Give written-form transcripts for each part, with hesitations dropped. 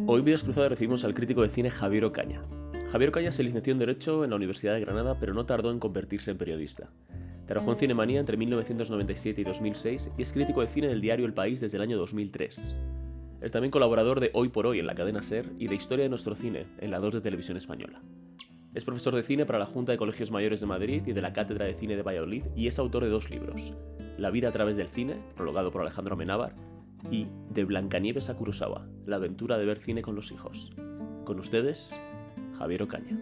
Hoy en Vidas Cruzadas recibimos al crítico de cine Javier Ocaña. Javier Ocaña se licenció en Derecho en la Universidad de Granada, pero no tardó en convertirse en periodista. Trabajó en Cinemanía entre 1997 y 2006 y es crítico de cine del diario El País desde el año 2003. Es también colaborador de Hoy por Hoy en la cadena SER y de Historia de nuestro cine en la 2 de Televisión Española. Es profesor de cine para la Junta de Colegios Mayores de Madrid y de la Cátedra de Cine de Valladolid y es autor de 2 libros: La vida a través del cine, prologado por Alejandro Amenábar, y De Blancanieves a Kurosawa, la aventura de ver cine con los hijos. Con ustedes, Javier Ocaña.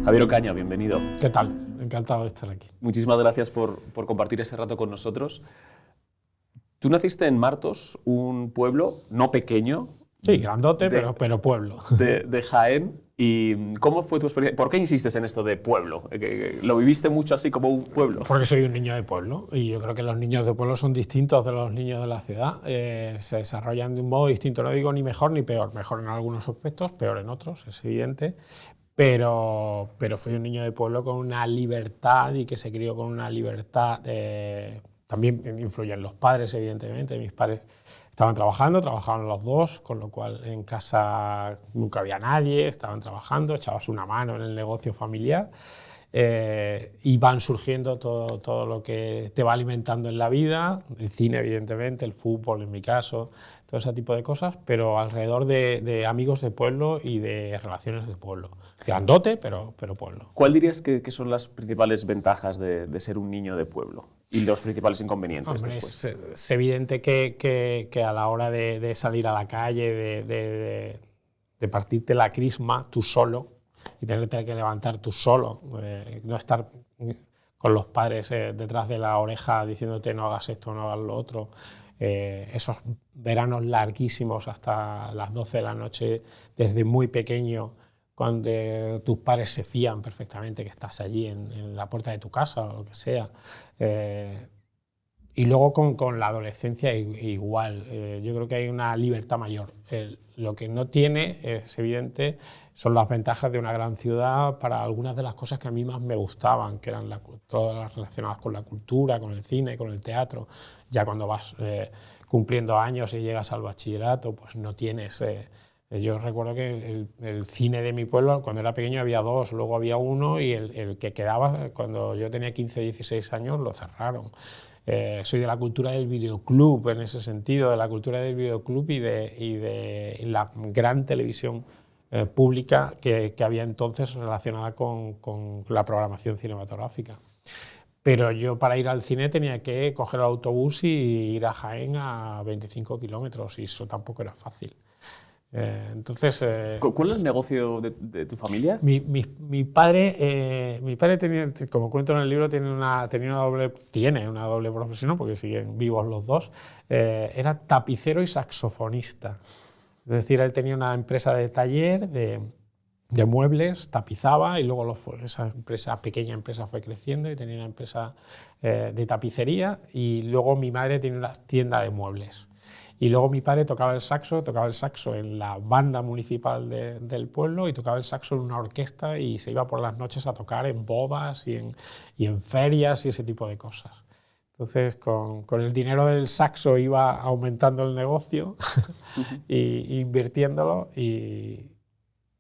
Javier Ocaña, bienvenido. ¿Qué tal? Encantado de estar aquí. Muchísimas gracias por compartir este rato con nosotros. Tú naciste en Martos, un pueblo no pequeño. Sí, grandote, pero pueblo. De Jaén. ¿Y cómo fue tu experiencia? ¿Por qué insistes en esto de pueblo? ¿Lo viviste mucho así como un pueblo? Porque soy un niño de pueblo y yo creo que los niños de pueblo son distintos de los niños de la ciudad. Se desarrollan de un modo distinto. No digo ni mejor ni peor. Mejor en algunos aspectos, peor en otros, es evidente. Pero fui un niño de pueblo con una libertad y que se crió con una libertad. También influyen los padres, evidentemente. Mis padres estaban trabajaban los dos, con lo cual en casa nunca había nadie, estaban trabajando, echabas una mano en el negocio familiar y van surgiendo todo lo que te va alimentando en la vida, el cine evidentemente, el fútbol en mi caso, todo ese tipo de cosas, pero alrededor de amigos de pueblo y de relaciones de pueblo. Grandote, pero pueblo. ¿Cuál dirías que son las principales ventajas de ser un niño de pueblo y los principales inconvenientes? Hombre, es evidente que a la hora de salir a la calle, de partirte la crisma tú solo y tenerte que levantar tú solo, no estar con los padres detrás de la oreja diciéndote no hagas esto, no hagas lo otro. Esos veranos larguísimos hasta las 12 de la noche, desde muy pequeño, cuando tus padres se fían perfectamente que estás allí en la puerta de tu casa o lo que sea. Y luego con la adolescencia igual. Yo creo que hay una libertad mayor. Lo que no tiene, es evidente, son las ventajas de una gran ciudad para algunas de las cosas que a mí más me gustaban, que eran todas las relacionadas con la cultura, con el cine, con el teatro. Ya cuando vas cumpliendo años y llegas al bachillerato, pues no tienes... Yo recuerdo que el cine de mi pueblo, cuando era pequeño había 2, luego había 1 y el que quedaba, cuando yo tenía 15, 16 años, lo cerraron. Soy de la cultura del videoclub en ese sentido, de la cultura del videoclub y de la gran televisión pública que había entonces relacionada con la programación cinematográfica. Pero yo para ir al cine tenía que coger el autobús y ir a Jaén a 25 kilómetros y eso tampoco era fácil. Entonces, ¿cuál es el negocio de tu familia? Mi padre tenía, como cuento en el libro, tiene una doble profesión, porque siguen vivos los dos. Era tapicero y saxofonista. Es decir, él tenía una empresa de taller de muebles, tapizaba y luego esa pequeña empresa fue creciendo y tenía una empresa de tapicería y luego mi madre tiene una tienda de muebles. Y luego mi padre tocaba el saxo en la banda municipal del pueblo y tocaba el saxo en una orquesta y se iba por las noches a tocar en bodas y en ferias y ese tipo de cosas. Entonces, con el dinero del saxo iba aumentando el negocio e invirtiéndolo y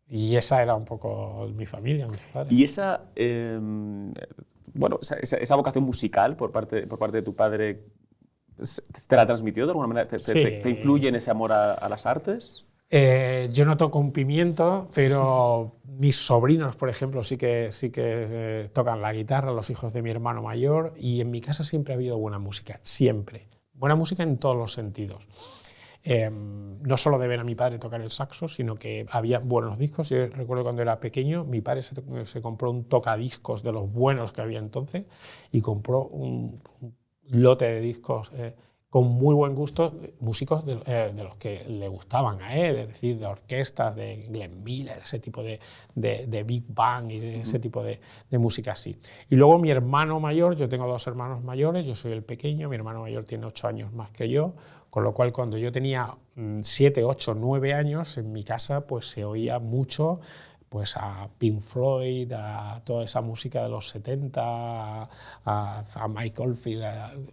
esa era un poco mi familia, mis padres. Y esa vocación musical por parte de tu padre, ¿te la transmitió de alguna manera? Sí. ¿Te influye en ese amor a las artes? Yo no toco un pimiento, pero mis sobrinos, por ejemplo, sí que tocan la guitarra, los hijos de mi hermano mayor, y en mi casa siempre ha habido buena música, siempre. Buena música en todos los sentidos. No solo de ver a mi padre tocar el saxo, sino que había buenos discos. Yo recuerdo cuando era pequeño, mi padre se compró un tocadiscos de los buenos que había entonces y compró un lote de discos con muy buen gusto, músicos de los que le gustaban a él, es decir, de orquestas, de Glenn Miller, ese tipo de Big Bang y de ese tipo de música así. Y luego mi hermano mayor, yo tengo 2 hermanos mayores, yo soy el pequeño, mi hermano mayor tiene 8 años más que yo, con lo cual cuando yo tenía 7, 8, 9 años, en mi casa pues se oía mucho pues a Pink Floyd, a toda esa música de los 70, a Mike Oldfield.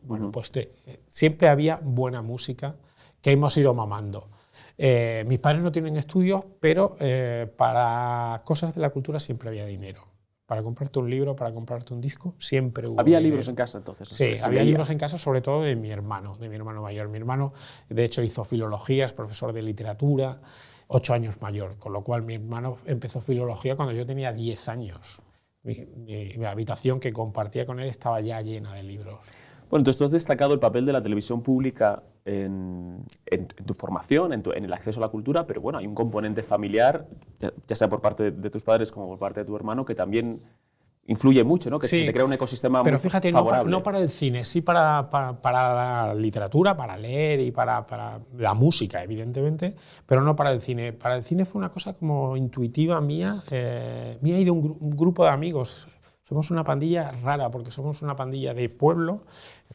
Bueno, pues siempre había buena música que hemos ido mamando. Mis padres no tienen estudios, pero para cosas de la cultura siempre había dinero. Para comprarte un libro, para comprarte un disco, siempre hubo ¿Había dinero. libros en casa entonces? Sí, había libros en casa, sobre todo de mi hermano mayor. Mi hermano, de hecho, hizo filología, es profesor de literatura, 8 años mayor, con lo cual mi hermano empezó filología cuando yo tenía 10 años. Mi habitación que compartía con él estaba ya llena de libros. Bueno, entonces tú has destacado el papel de la televisión pública en tu formación, en el acceso a la cultura, pero bueno, hay un componente familiar, ya sea por parte de tus padres como por parte de tu hermano, que también influye mucho, ¿no? Que sí, se te crea un ecosistema pero muy fíjate, favorable. No para el cine, sí para la literatura, para leer y para la música, evidentemente, pero no para el cine. Para el cine fue una cosa como intuitiva mía y de un grupo de amigos. Somos una pandilla rara, porque somos una pandilla de pueblo,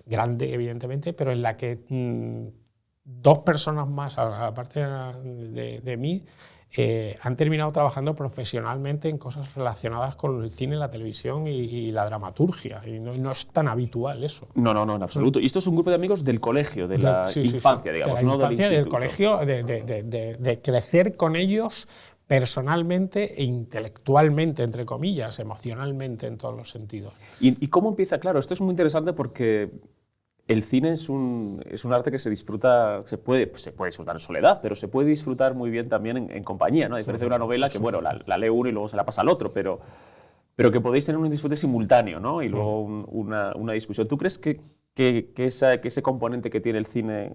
grande evidentemente, pero en la que 2 personas más, aparte de mí, han terminado trabajando profesionalmente en cosas relacionadas con el cine, la televisión y la dramaturgia. Y no es tan habitual eso. No, en absoluto. Y esto es un grupo de amigos del colegio, de la infancia, digamos, de la no del infancia, instituto. del colegio, de crecer con ellos personalmente e intelectualmente, entre comillas, emocionalmente en todos los sentidos. ¿Y cómo empieza? Claro, esto es muy interesante porque el cine es un arte que se disfruta, se puede disfrutar en soledad, pero se puede disfrutar muy bien también en compañía, ¿no? A diferencia de una novela que, bueno, la lee uno y luego se la pasa al otro, pero que podéis tener un disfrute simultáneo, ¿no? Y luego una discusión. ¿Tú crees que ese componente que tiene el cine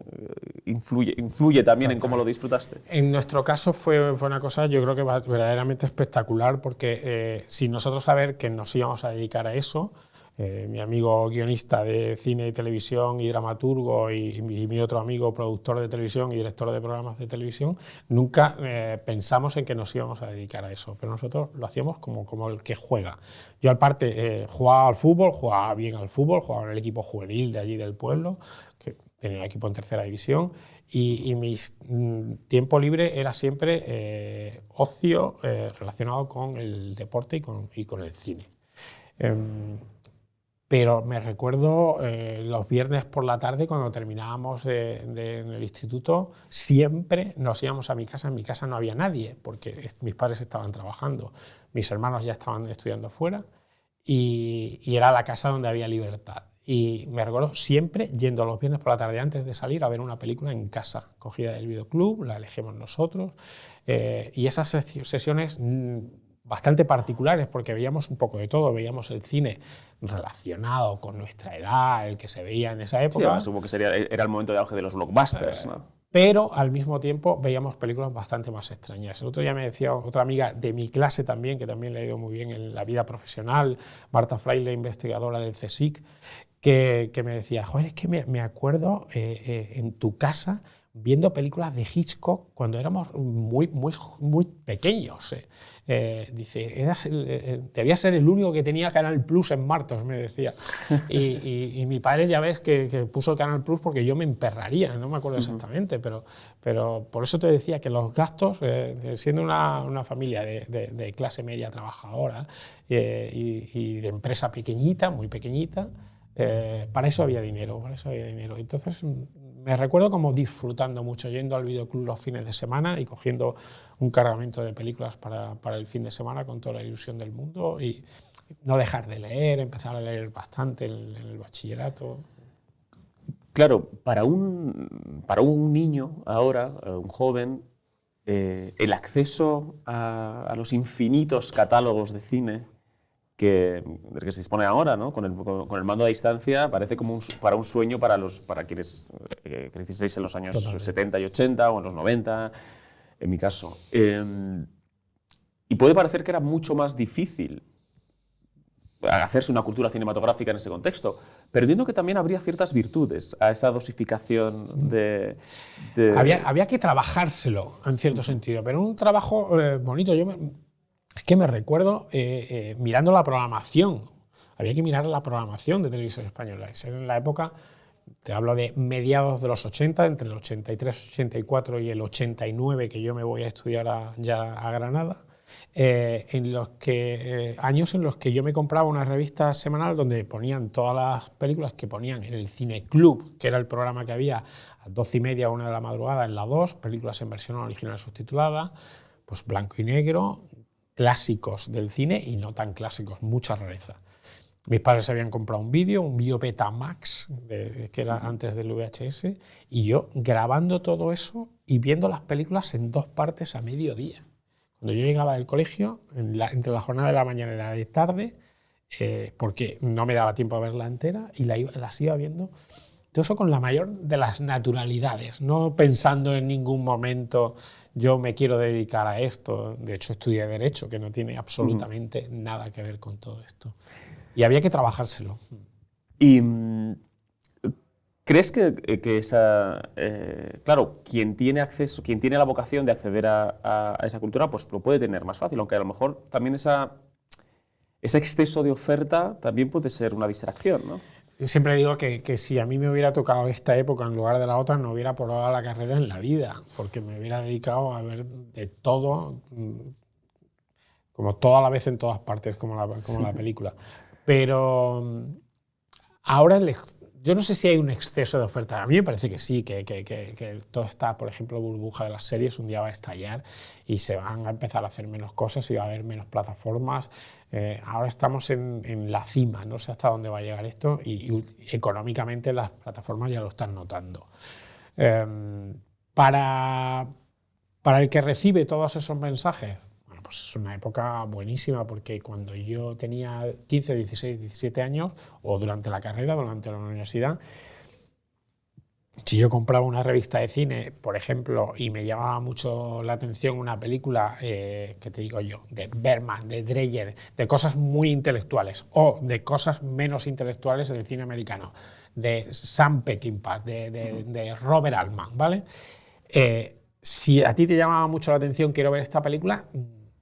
influye también en cómo lo disfrutaste? En nuestro caso fue una cosa, yo creo que verdaderamente espectacular, porque sin nosotros saber que nos íbamos a dedicar a eso, mi amigo guionista de cine y televisión y dramaturgo y mi otro amigo productor de televisión y director de programas de televisión, nunca pensamos en que nos íbamos a dedicar a eso, pero nosotros lo hacíamos como el que juega. Yo aparte jugaba al fútbol, jugaba bien al fútbol, jugaba en el equipo juvenil de allí del pueblo, que tenía un equipo en 3ª división, y mi tiempo libre era siempre ocio relacionado con el deporte y con el cine. Pero me recuerdo los viernes por la tarde, cuando terminábamos en el instituto, siempre nos íbamos a mi casa. En mi casa no había nadie, porque mis padres estaban trabajando, mis hermanos ya estaban estudiando fuera, y era la casa donde había libertad. Y me recuerdo siempre yendo los viernes por la tarde antes de salir a ver una película en casa, cogida del videoclub, la elegimos nosotros, y esas sesiones bastante particulares, porque veíamos un poco de todo, veíamos el cine relacionado con nuestra edad, el que se veía en esa época. Sí, supongo que era el momento de auge de los blockbusters, ¿no? Pero al mismo tiempo veíamos películas bastante más extrañas. El otro día me decía otra amiga de mi clase también, que también le ha ido muy bien en la vida profesional, Marta Fraile, investigadora del CSIC, que me decía, joder, es que me acuerdo en tu casa viendo películas de Hitchcock cuando éramos muy pequeños. Dice, debía ser el único que tenía Canal Plus en Martos, me decía. Y mi padre, ya ves, que puso el Canal Plus porque yo me emperraría, no me acuerdo exactamente, pero por eso te decía que los gastos, siendo una familia de clase media trabajadora y de empresa pequeñita, muy pequeñita, para eso había dinero, Entonces me recuerdo como disfrutando mucho, yendo al videoclub los fines de semana y cogiendo un cargamento de películas para el fin de semana con toda la ilusión del mundo, y no dejar de leer, empezar a leer bastante en el bachillerato. Claro, para un niño ahora, un joven, el acceso a los infinitos catálogos de cine del que se dispone ahora, ¿no? Con el mando a distancia, parece como para un sueño para quienes crecisteis en los años Totalmente. 70 y 80 o en los 90, en mi caso. Y puede parecer que era mucho más difícil hacerse una cultura cinematográfica en ese contexto, pero entiendo que también habría ciertas virtudes a esa dosificación de... Había que trabajárselo, en cierto sentido, pero un trabajo bonito. Es que me recuerdo mirando la programación. Había que mirar la programación de Televisión Española. En la época, te hablo de mediados de los 80, entre el 83, 84 y el 89, que yo me voy a estudiar ya a Granada. años en los que yo me compraba una revista semanal donde ponían todas las películas que ponían en el Cine Club, que era el programa que había a 12:30 o 1 de la madrugada en la 2, películas en versión original subtitulada, pues blanco y negro, clásicos del cine y no tan clásicos, mucha rareza. Mis padres habían comprado un vídeo Betamax, que era antes del VHS, y yo grabando todo eso y viendo las películas en 2 partes a mediodía. Cuando yo llegaba del colegio, entre la jornada de la mañana y la de tarde, porque no me daba tiempo a verla entera, y las iba viendo, todo eso con la mayor de las naturalidades, no pensando en ningún momento yo me quiero dedicar a esto. De hecho, estudié Derecho, que no tiene absolutamente nada que ver con todo esto. Y había que trabajárselo. ¿Y crees que esa... claro, quien tiene acceso, quien tiene la vocación de acceder a esa cultura, pues lo puede tener más fácil, aunque a lo mejor también ese exceso de oferta también puede ser una distracción, ¿no? Yo siempre digo que si a mí me hubiera tocado esta época en lugar de la otra, no hubiera probado la carrera en la vida, porque me hubiera dedicado a ver de todo, como toda la vez en todas partes, como la película. Pero ahora yo no sé si hay un exceso de oferta. A mí me parece que sí, que toda esta, por ejemplo, burbuja de las series un día va a estallar y se van a empezar a hacer menos cosas y va a haber menos plataformas. Ahora estamos en la cima, no sé hasta dónde va a llegar esto y económicamente las plataformas ya lo están notando. Para el que recibe todos esos mensajes, pues es una época buenísima, porque cuando yo tenía 15, 16, 17 años, o durante la carrera, durante la universidad, si yo compraba una revista de cine, por ejemplo, y me llamaba mucho la atención una película, que te digo yo, de Bergman, de Dreyer, de cosas muy intelectuales, o de cosas menos intelectuales del cine americano, de Sam Peckinpah, de Robert Altman, ¿vale? Si a ti te llamaba mucho la atención, quiero ver esta película,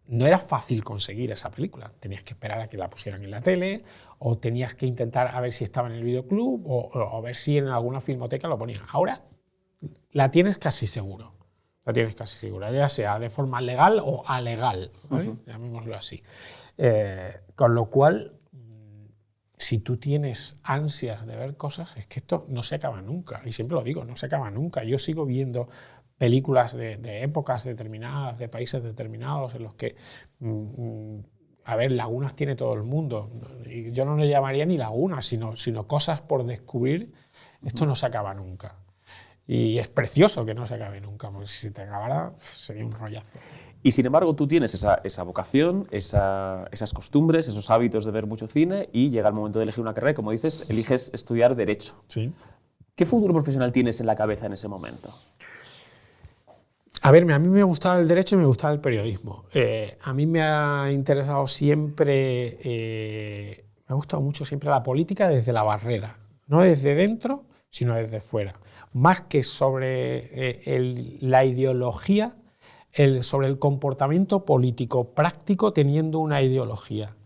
no era fácil conseguir esa película. Tenías que esperar a que la pusieran en la tele, o tenías que intentar a ver si estaba en el videoclub, o a ver si en alguna filmoteca lo ponían. Ahora la tienes casi seguro. La tienes casi segura, ya sea de forma legal o alegal, ¿vale? Llamémoslo así. Con lo cual, si tú tienes ansias de ver cosas, es que esto no se acaba nunca. Y siempre lo digo, no se acaba nunca. Yo sigo viendo películas de épocas determinadas, de países determinados, en los que, a ver, lagunas tiene todo el mundo. Y yo no le llamaría ni lagunas, sino cosas por descubrir. Esto no se acaba nunca. Y es precioso que no se acabe nunca, porque si se te acabara, sería un rollazo. Y sin embargo, tú tienes esa vocación, esas costumbres, esos hábitos de ver mucho cine, y llega el momento de elegir una carrera, y como dices, eliges estudiar Derecho. Sí. ¿Qué futuro profesional tienes en la cabeza en ese momento? A ver, a mí me gustaba el derecho y me gustaba el periodismo. A mí me ha interesado siempre, me ha gustado mucho siempre la política desde la barrera, no desde dentro, sino desde fuera. Más que sobre la ideología, sobre el comportamiento político práctico teniendo una ideología.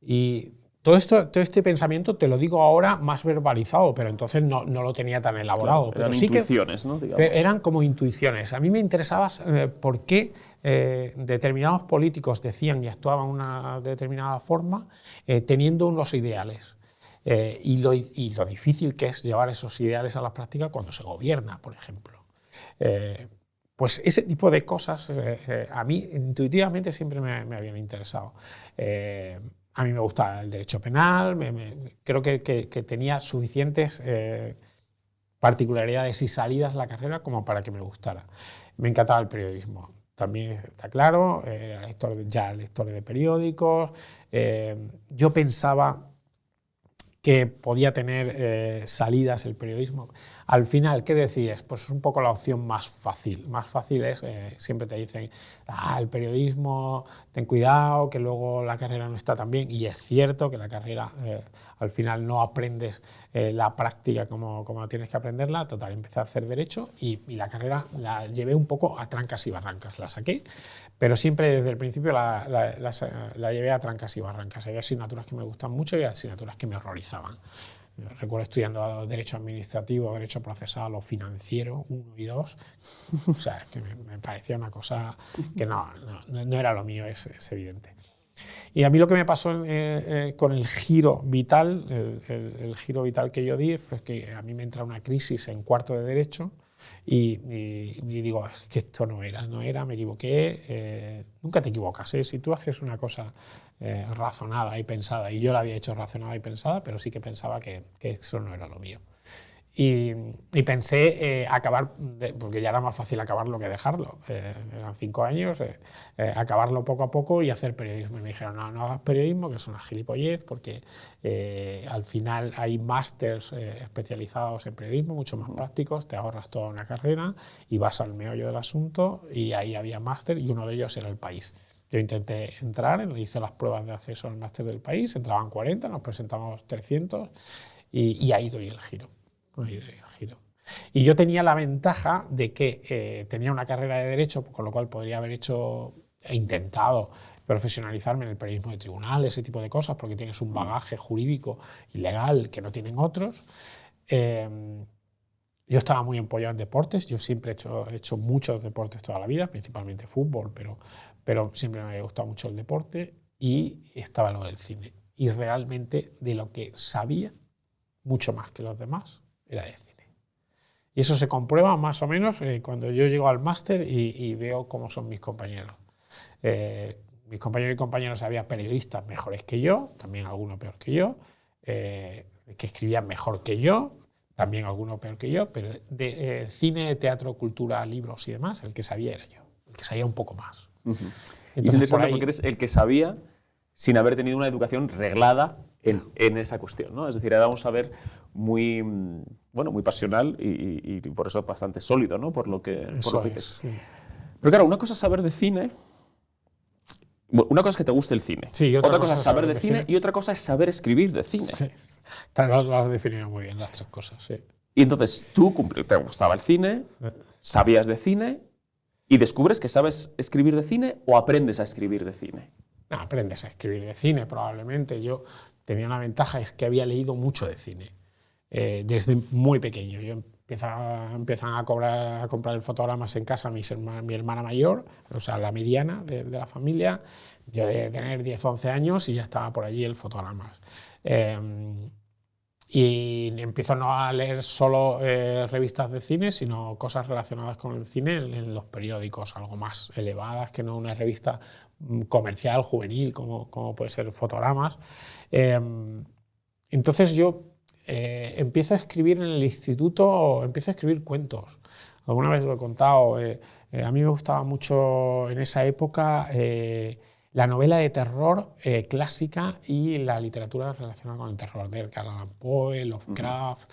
Y todo este pensamiento te lo digo ahora más verbalizado, pero entonces no lo tenía tan elaborado. Claro, eran pero intuiciones, ¿no? Digamos. Eran como intuiciones. A mí me interesaba por qué determinados políticos decían y actuaban de una determinada forma, teniendo unos ideales. Y lo difícil que es llevar esos ideales a la práctica cuando se gobierna, por ejemplo. Pues ese tipo de cosas a mí intuitivamente siempre me habían interesado. A mí me gusta el derecho penal, creo que tenía suficientes particularidades y salidas la carrera como para que me gustara. Me encantaba el periodismo, también está claro, lector de periódicos. Yo pensaba que podía tener salidas el periodismo. Al final, ¿qué decides? Pues es un poco la opción más fácil. Más fácil es, siempre te dicen, el periodismo, ten cuidado, que luego la carrera no está tan bien. Y es cierto que la carrera, al final no aprendes la práctica como tienes que aprenderla. Total, empecé a hacer Derecho y la carrera la llevé un poco a trancas y barrancas. La saqué, pero siempre desde el principio la llevé a trancas y barrancas. Hay asignaturas que me gustan mucho y asignaturas que me horrorizaban. Recuerdo estudiando Derecho Administrativo, Derecho Procesal o Financiero, 1 y 2. O sea, es que me parecía una cosa que no era lo mío, es evidente. Y a mí lo que me pasó con el giro vital, el giro vital que yo di, fue que a mí me entra una crisis en cuarto de Derecho y digo, es que esto no era, me equivoqué. Nunca te equivocas, ¿eh? Si tú haces una cosa razonada y pensada, y yo la había hecho razonada y pensada, pero sí que pensaba que eso no era lo mío. Y pensé acabar, porque ya era más fácil acabarlo que dejarlo, eran 5 años, acabarlo poco a poco y hacer periodismo. Y me dijeron, no hagas periodismo, que es una gilipollez, porque al final hay másters especializados en periodismo, mucho más prácticos, te ahorras toda una carrera y vas al meollo del asunto, y ahí había máster y uno de ellos era El País. Yo intenté entrar, hice las pruebas de acceso al máster del País, entraban 40, nos presentamos 300 y ahí doy el giro. Y yo tenía la ventaja de que tenía una carrera de Derecho, con lo cual podría haber intentado profesionalizarme en el periodismo de tribunal, ese tipo de cosas, porque tienes un bagaje jurídico y legal que no tienen otros. Yo estaba muy empollado en deportes, yo siempre he hecho muchos deportes toda la vida, principalmente fútbol, pero siempre me había gustado mucho el deporte, y estaba lo del cine. Y realmente de lo que sabía, mucho más que los demás, era de cine. Y eso se comprueba más o menos cuando yo llego al máster y veo cómo son mis compañeros. Mis compañeros y compañeras, había periodistas mejores que yo, también algunos peor que yo, que escribían mejor que yo, también algunos peor que yo, pero de cine, teatro, cultura, libros y demás, el que sabía era yo, el que sabía un poco más. Entonces, y es interesante porque eres el que sabía sin haber tenido una educación reglada en esa cuestión, ¿no? Es decir, era un saber muy pasional y por eso bastante sólido, ¿no? Por lo que dices. Sí. Pero claro, una cosa es saber de cine, una cosa es que te guste el cine, sí, otra cosa es saber de cine y otra cosa es saber escribir de cine. Sí. Lo has definido muy bien, las tres cosas, sí. Y entonces tú te gustaba el cine, sabías de cine y descubres que sabes escribir de cine o aprendes a escribir de cine. No, aprendes a escribir de cine, probablemente. Yo tenía una ventaja, es que había leído mucho de cine desde muy pequeño. Yo empiezan a comprar el fotogramas en casa mi hermana mayor, o sea, la mediana de la familia. Yo de tener 10, 11 años y ya estaba por allí el fotogramas. Y empiezo no a leer solo revistas de cine, sino cosas relacionadas con el cine en los periódicos, algo más elevadas que no una revista comercial, juvenil, como puede ser Fotogramas. Entonces yo empiezo a escribir en el instituto, empiezo a escribir cuentos. Alguna vez lo he contado, a mí me gustaba mucho en esa época la novela de terror clásica y la literatura relacionada con el terror, de Edgar Allan Poe, Lovecraft.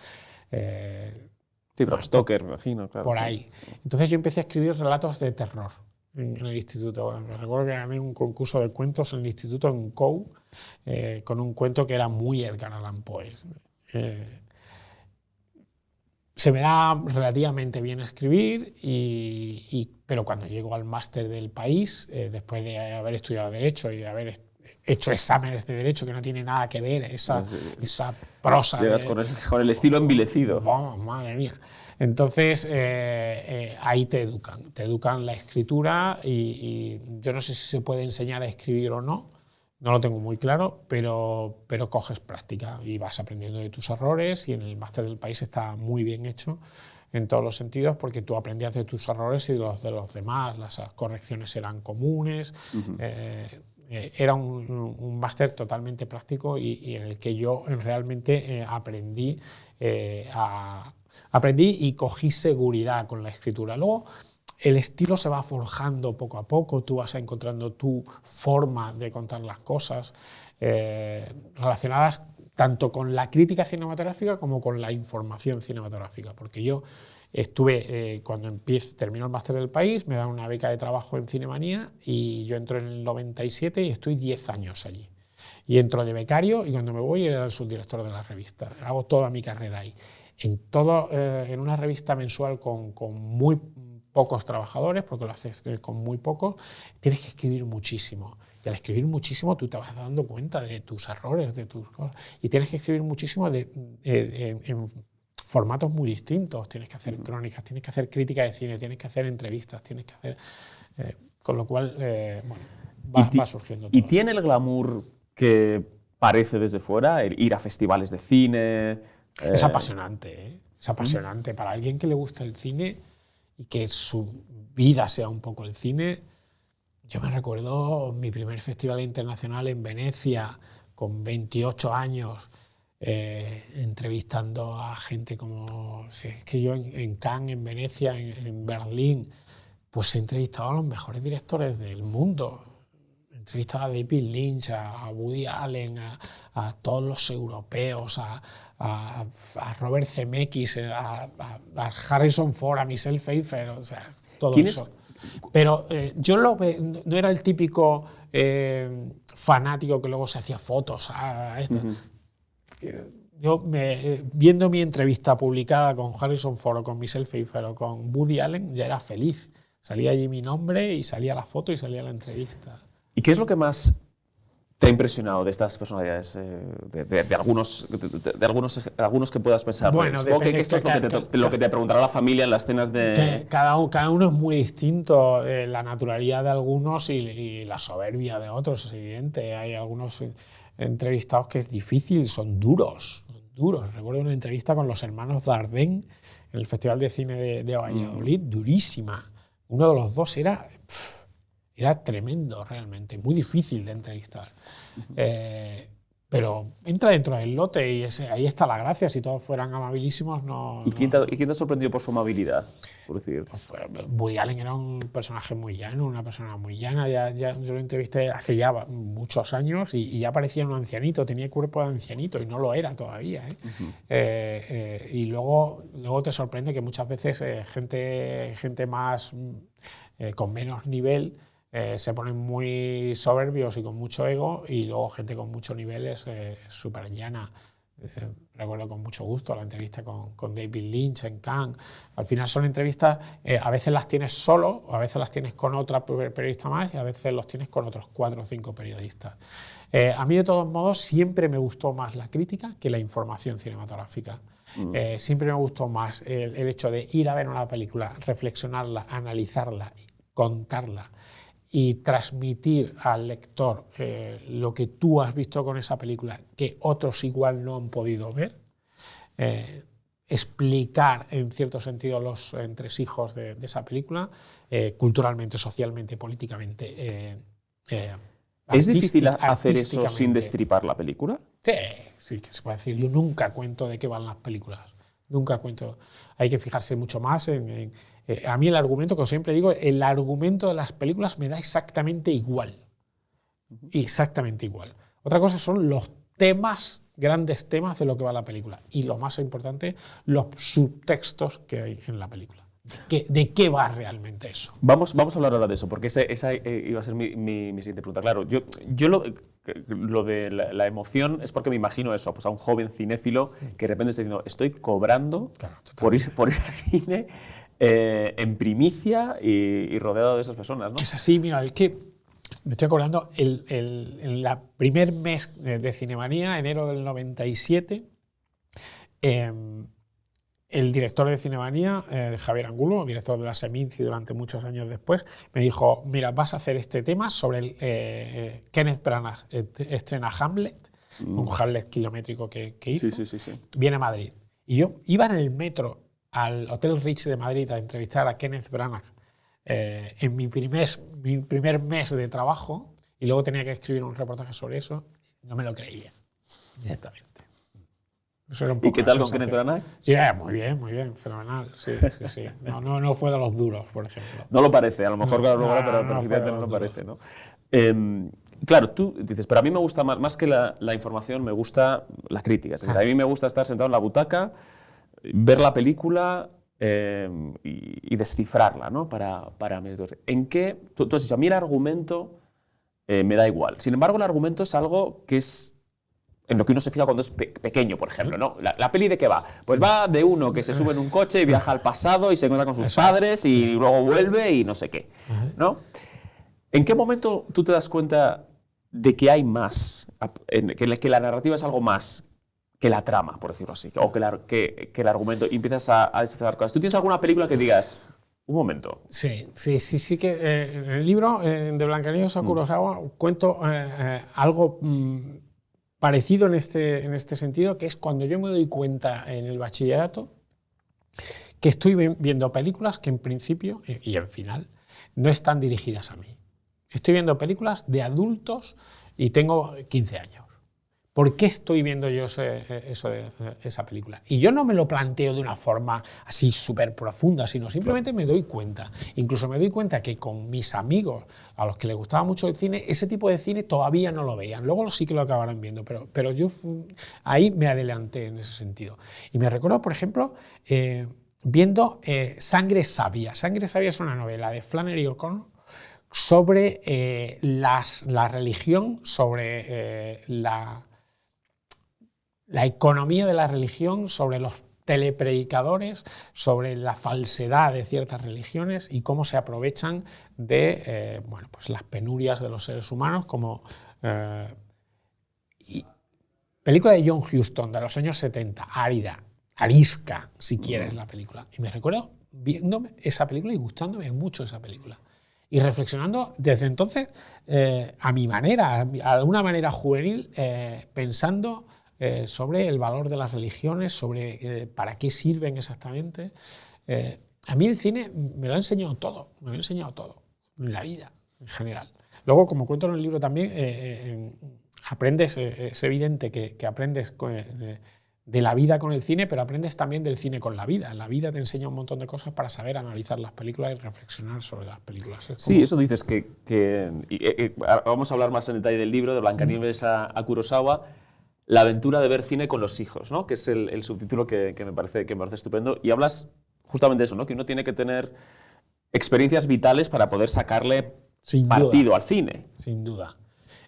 Sí, Bram Stoker, me imagino. Claro, por ahí. Entonces yo empecé a escribir relatos de terror en el instituto. Bueno, me recuerdo que gané un concurso de cuentos en el instituto en COU con un cuento que era muy Edgar Allan Poe. Se me da relativamente bien escribir, pero cuando llego al máster del País, después de haber estudiado Derecho y de haber hecho exámenes de Derecho que no tiene nada que ver, esa prosa. Llegas con el estilo envilecido. Vamos, madre mía. Entonces, ahí te educan la escritura y yo no sé si se puede enseñar a escribir o no. No lo tengo muy claro, pero coges práctica y vas aprendiendo de tus errores, y en el máster del País está muy bien hecho en todos los sentidos, porque tú aprendías de tus errores y de los demás, las correcciones eran comunes. Era un máster totalmente práctico y en el que yo realmente aprendí y cogí seguridad con la escritura. Luego, el estilo se va forjando poco a poco, tú vas encontrando tu forma de contar las cosas relacionadas tanto con la crítica cinematográfica como con la información cinematográfica, porque yo estuve, cuando termino el máster del País, me dan una beca de trabajo en Cinemanía y yo entro en el 97 y estoy 10 años allí. Y entro de becario y cuando me voy era el subdirector de la revista. Hago toda mi carrera ahí. En una revista mensual con muy pocos trabajadores, porque lo haces con muy pocos, tienes que escribir muchísimo. Y al escribir muchísimo tú te vas dando cuenta de tus errores, de tus cosas. Y tienes que escribir muchísimo en formatos muy distintos. Tienes que hacer crónicas, tienes que hacer crítica de cine, tienes que hacer entrevistas, tienes que hacer... con lo cual, va surgiendo todo. ¿Y tiene el glamour que parece desde fuera, el ir a festivales de cine? Es apasionante, ¿eh? Es apasionante. Para alguien que le gusta el cine y que su vida sea un poco el cine. Yo me recuerdo mi primer festival internacional en Venecia, con 28 años, entrevistando a gente como... Es que yo en Cannes, en Venecia, en Berlín, pues he entrevistado a los mejores directores del mundo. He entrevistado a David Lynch, a Woody Allen, a todos los europeos, a Robert Zemeckis, a Harrison Ford, a Michelle Pfeiffer, o sea, todo eso. Pero yo no era el típico fanático que luego se hacía fotos a esto. Yo, viendo mi entrevista publicada con Harrison Ford o con Michelle Pfeiffer o con Woody Allen, ya era feliz. Salía allí mi nombre y salía la foto y salía la entrevista. ¿Y qué es lo que más te ha impresionado de estas personalidades? De algunos que puedas pensar. Bueno, que esto es lo que te preguntará la familia en las cenas de... Cada uno es muy distinto. La naturalidad de algunos y la soberbia de otros, es evidente. Hay algunos entrevistados que es difícil, son duros. Recuerdo una entrevista con los hermanos Dardenne en el Festival de Cine de Valladolid, durísima. Uno de los dos era tremendo realmente, muy difícil de entrevistar. Pero entra dentro del lote y ahí está la gracia. Si todos fueran amabilísimos, no... ¿Y quién te ha sorprendido por su amabilidad? Por decir? Pues, Woody Allen era un personaje muy llano, una persona muy llana. Yo lo entrevisté hace ya muchos años y ya parecía un ancianito, tenía cuerpo de ancianito y no lo era todavía. Y luego te sorprende que muchas veces gente más con menos nivel se ponen muy soberbios y con mucho ego, y luego gente con mucho nivel es súper llana. Recuerdo con mucho gusto la entrevista con David Lynch en Cannes. Al final son entrevistas, a veces las tienes solo, a veces las tienes con otra periodista más y a veces los tienes con otros 4 o 5 periodistas. A mí de todos modos siempre me gustó más la crítica que la información cinematográfica. Siempre me gustó más el hecho de ir a ver una película, reflexionarla, analizarla, contarla y transmitir al lector lo que tú has visto con esa película que otros igual no han podido ver, explicar en cierto sentido los entresijos de esa película, culturalmente, socialmente, políticamente. ¿Es difícil hacer eso sin destripar la película? Sí, que se puede decir. Yo nunca cuento de qué van las películas. Nunca cuento. Hay que fijarse mucho más a mí el argumento, como siempre digo, el argumento de las películas me da exactamente igual. Exactamente igual. Otra cosa son los temas, grandes temas de lo que va la película. Y lo más importante, los subtextos que hay en la película. ¿De qué va realmente eso? Vamos a hablar ahora de eso, porque esa iba a ser mi siguiente pregunta. Claro, yo lo de la emoción es porque me imagino eso, pues a un joven cinéfilo que de repente está diciendo, estoy cobrando por ir al cine en primicia y rodeado de esas personas, ¿no? Es así, mira, es que me estoy acordando, en el primer mes de Cinemanía, enero del 97, el director de Cinemanía, Javier Angulo, director de la Seminci durante muchos años después, me dijo, mira, vas a hacer este tema sobre Kenneth Branagh estrena Hamlet, un Hamlet kilométrico que hizo, sí. Viene a Madrid. Y yo iba en el metro al Hotel Ritz de Madrid a entrevistar a Kenneth Branagh en mi primer mes de trabajo, y luego tenía que escribir un reportaje sobre eso. No me lo creía, directamente. ¿Y qué tal con Kenneth Branagh? Sí, muy bien, fenomenal. Sí. No fue de los duros, por ejemplo. No lo parece, a lo mejor pero no lo parece, ¿no? Claro, tú dices, pero a mí me gusta más que la información, me gusta la crítica. Es decir, a mí me gusta estar sentado en la butaca, ver la película y descifrarla, ¿no? Para mí. ¿En qué? Tú has dicho, a mí el argumento me da igual. Sin embargo, el argumento es algo que es en lo que uno se fija cuando es pequeño, por ejemplo, ¿no? ¿La peli de qué va? Pues va de uno que se sube en un coche y viaja al pasado y se encuentra con sus padres y luego vuelve y no sé qué, ¿no? ¿En qué momento tú te das cuenta de que hay más, que la narrativa es algo más que la trama, por decirlo así, o que el argumento, y empiezas a descifrar cosas. ¿Tú tienes alguna película que digas, un momento? Sí que en el libro de Blancanieves a Kurosawa cuento algo parecido en este sentido, que es cuando yo me doy cuenta en el bachillerato que estoy viendo películas que en principio y en final no están dirigidas a mí. Estoy viendo películas de adultos y tengo 15 años. ¿Por qué estoy viendo yo esa película? Y yo no me lo planteo de una forma así súper profunda, sino simplemente me doy cuenta. Incluso me doy cuenta que con mis amigos, a los que les gustaba mucho el cine, ese tipo de cine todavía no lo veían. Luego sí que lo acabarán viendo, pero yo ahí me adelanté en ese sentido. Y me recuerdo, por ejemplo, viendo Sangre Sabia. Sangre Sabia es una novela de Flannery O'Connor sobre la religión, sobre la economía de la religión, sobre los telepredicadores, sobre la falsedad de ciertas religiones y cómo se aprovechan de pues las penurias de los seres humanos. Película de John Huston de los años 70, árida, arisca, si quieres, la película. Y me recuerdo viéndome esa película y gustándome mucho esa película. Y reflexionando desde entonces a mi manera, a alguna manera juvenil, pensando sobre el valor de las religiones, sobre para qué sirven exactamente. A mí el cine me lo ha enseñado todo, en la vida en general. Luego, como cuento en el libro también, aprendes, es evidente que aprendes de la vida con el cine, pero aprendes también del cine con la vida. La vida te enseña un montón de cosas para saber analizar las películas y reflexionar sobre las películas. Sí, eso dices vamos a hablar más en detalle del libro, de Blancanieves a Kurosawa, la aventura de ver cine con los hijos, ¿no? Que es el subtítulo que me parece estupendo. Y hablas justamente de eso, ¿no? Que uno tiene que tener experiencias vitales para poder sacarle partido al cine. Sin duda.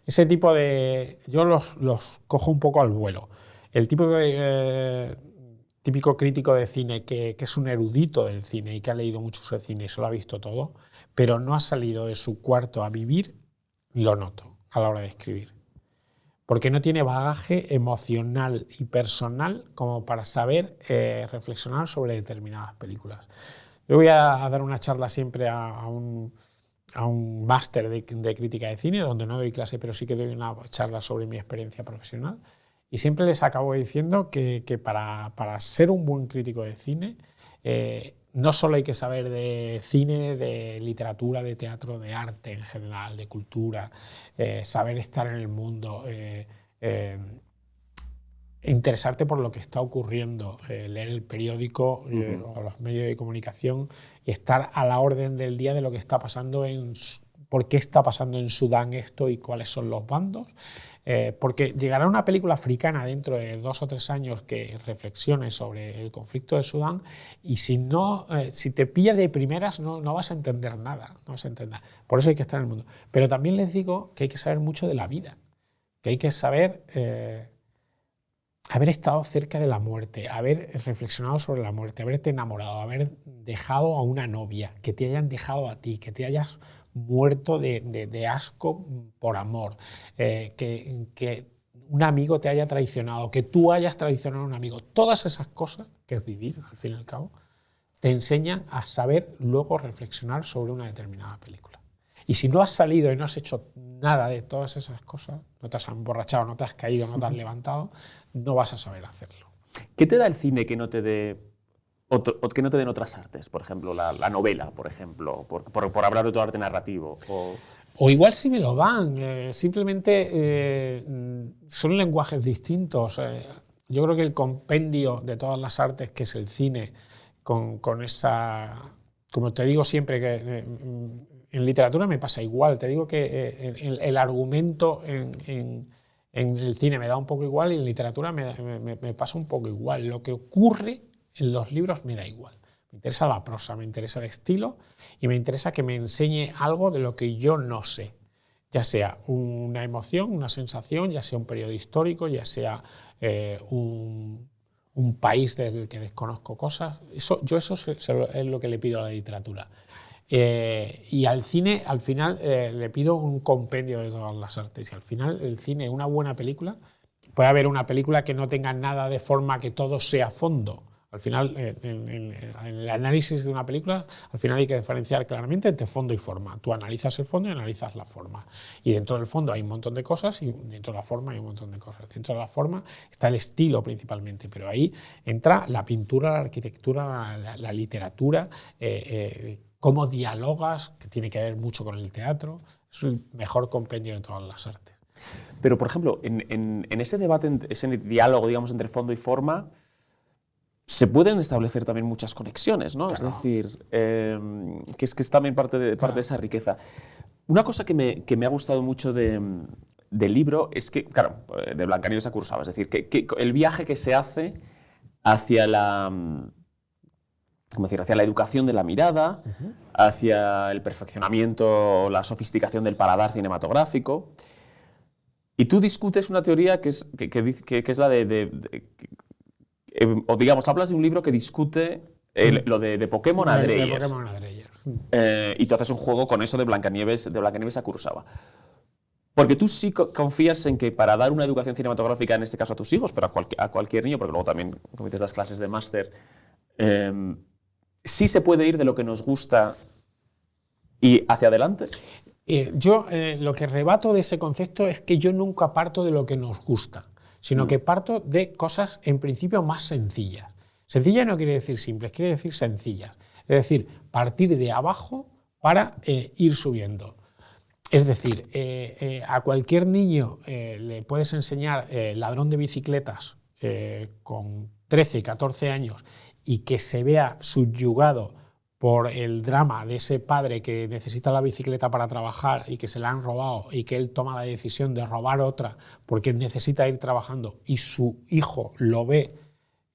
Ese tipo de... Yo los cojo un poco al vuelo. El típico crítico de cine que es un erudito del cine y que ha leído mucho de cine y se lo ha visto todo, pero no ha salido de su cuarto a vivir, lo noto a la hora de escribir. Porque no tiene bagaje emocional y personal como para saber reflexionar sobre determinadas películas. Yo voy a dar una charla siempre a un máster de crítica de cine, donde no doy clase, pero sí que doy una charla sobre mi experiencia profesional. Y siempre les acabo diciendo que para ser un buen crítico de cine, no solo hay que saber de cine, de literatura, de teatro, de arte en general, de cultura, saber estar en el mundo, interesarte por lo que está ocurriendo, leer el periódico o los medios de comunicación y estar a la orden del día de lo que está pasando por qué está pasando en Sudán esto y cuáles son los bandos. Porque llegará una película africana dentro de 2 o 3 años que reflexione sobre el conflicto de Sudán y si te pilla de primeras no vas a entender nada, no vas a entender. Por eso hay que estar en el mundo. Pero también les digo que hay que saber mucho de la vida, que hay que saber haber estado cerca de la muerte, haber reflexionado sobre la muerte, haberte enamorado, haber dejado a una novia, que te hayan dejado a ti, que te hayas muerto de asco por amor, que un amigo te haya traicionado, que tú hayas traicionado a un amigo. Todas esas cosas, que es vivir al fin y al cabo, te enseñan a saber luego reflexionar sobre una determinada película. Y si no has salido y no has hecho nada de todas esas cosas, no te has emborrachado, no te has caído, no te has levantado, no vas a saber hacerlo. ¿Qué te da el cine que no te dé que no te den otras artes? Por ejemplo, la novela, por ejemplo, por hablar de otro arte narrativo. O igual sí me lo dan, simplemente son lenguajes distintos. Yo creo que el compendio de todas las artes, que es el cine, con esa... Como te digo siempre, que en literatura me pasa igual. Te digo que el argumento en el cine me da un poco igual y en literatura me pasa un poco igual. Lo que ocurre en los libros me da igual. Me interesa la prosa, me interesa el estilo y me interesa que me enseñe algo de lo que yo no sé. Ya sea una emoción, una sensación, ya sea un periodo histórico, ya sea un país del que desconozco cosas. Eso es lo que le pido a la literatura. Y al cine, al final, le pido un compendio de todas las artes. Y al final, el cine, una buena película, puede haber una película que no tenga nada de forma que todo sea fondo. Al final, en el análisis de una película, al final hay que diferenciar claramente entre fondo y forma. Tú analizas el fondo y analizas la forma. Y dentro del fondo hay un montón de cosas y dentro de la forma hay un montón de cosas. Dentro de la forma está el estilo principalmente, pero ahí entra la pintura, la arquitectura, la literatura, cómo dialogas, que tiene que ver mucho con el teatro. Es el mejor compendio de todas las artes. Pero, por ejemplo, en ese debate, ese diálogo, digamos, entre fondo y forma, se pueden establecer también muchas conexiones, ¿no? Claro. Es decir, que es también parte de esa riqueza. Una cosa que me ha gustado mucho del libro es que, claro, de Blancanieves a Kurosawa, es decir, que el viaje que se hace hacia hacia la educación de la mirada, hacia el perfeccionamiento, la sofisticación del paladar cinematográfico. Y tú discutes una teoría que es la o digamos, hablas de un libro que discute lo de Pokémon a Dreyer. Y tú haces un juego con eso de Blancanieves a Kurosawa. Porque tú sí confías en que para dar una educación cinematográfica, en este caso a tus hijos, pero a cualquier niño, porque luego también cometes las clases de máster, sí se puede ir de lo que nos gusta y hacia adelante. Yo lo que rebato de ese concepto es que yo nunca parto de lo que nos gusta, sino que parto de cosas en principio más sencillas. Sencilla no quiere decir simples, quiere decir sencillas. Es decir, partir de abajo para ir subiendo. Es decir, a cualquier niño le puedes enseñar ladrón de bicicletas con 13, 14 años y que se vea subyugado por el drama de ese padre que necesita la bicicleta para trabajar y que se la han robado y que él toma la decisión de robar otra porque necesita ir trabajando y su hijo lo ve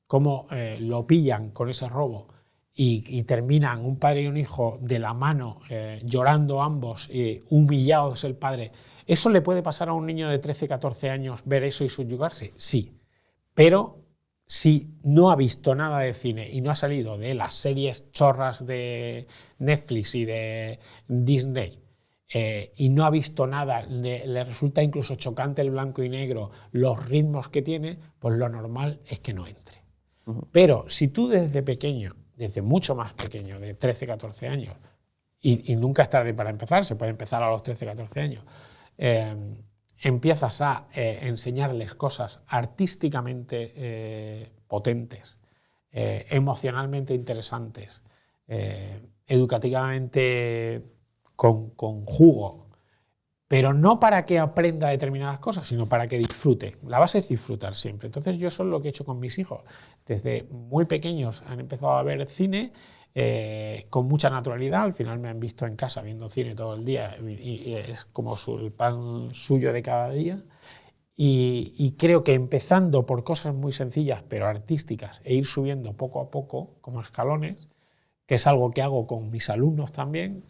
cómo lo pillan con ese robo y terminan un padre y un hijo de la mano llorando ambos, humillados el padre. ¿Eso le puede pasar a un niño de 13, 14 años ver eso y subyugarse? Sí, pero si no ha visto nada de cine y no ha salido de las series chorras de Netflix y de Disney y no ha visto nada, le resulta incluso chocante el blanco y negro, los ritmos que tiene, pues lo normal es que no entre. Pero si tú desde pequeño, desde mucho más pequeño, de 13, 14 años, y nunca es tarde para empezar, se puede empezar a los 13, 14 años, empiezas a enseñarles cosas artísticamente potentes, emocionalmente interesantes, educativamente con jugo, pero no para que aprenda determinadas cosas, sino para que disfrute. La base es disfrutar siempre. Entonces yo eso es lo que he hecho con mis hijos. Desde muy pequeños han empezado a ver cine, con mucha naturalidad. Al final me han visto en casa viendo cine todo el día y es como el pan suyo de cada día. Y creo que empezando por cosas muy sencillas pero artísticas e ir subiendo poco a poco como escalones, que es algo que hago con mis alumnos también.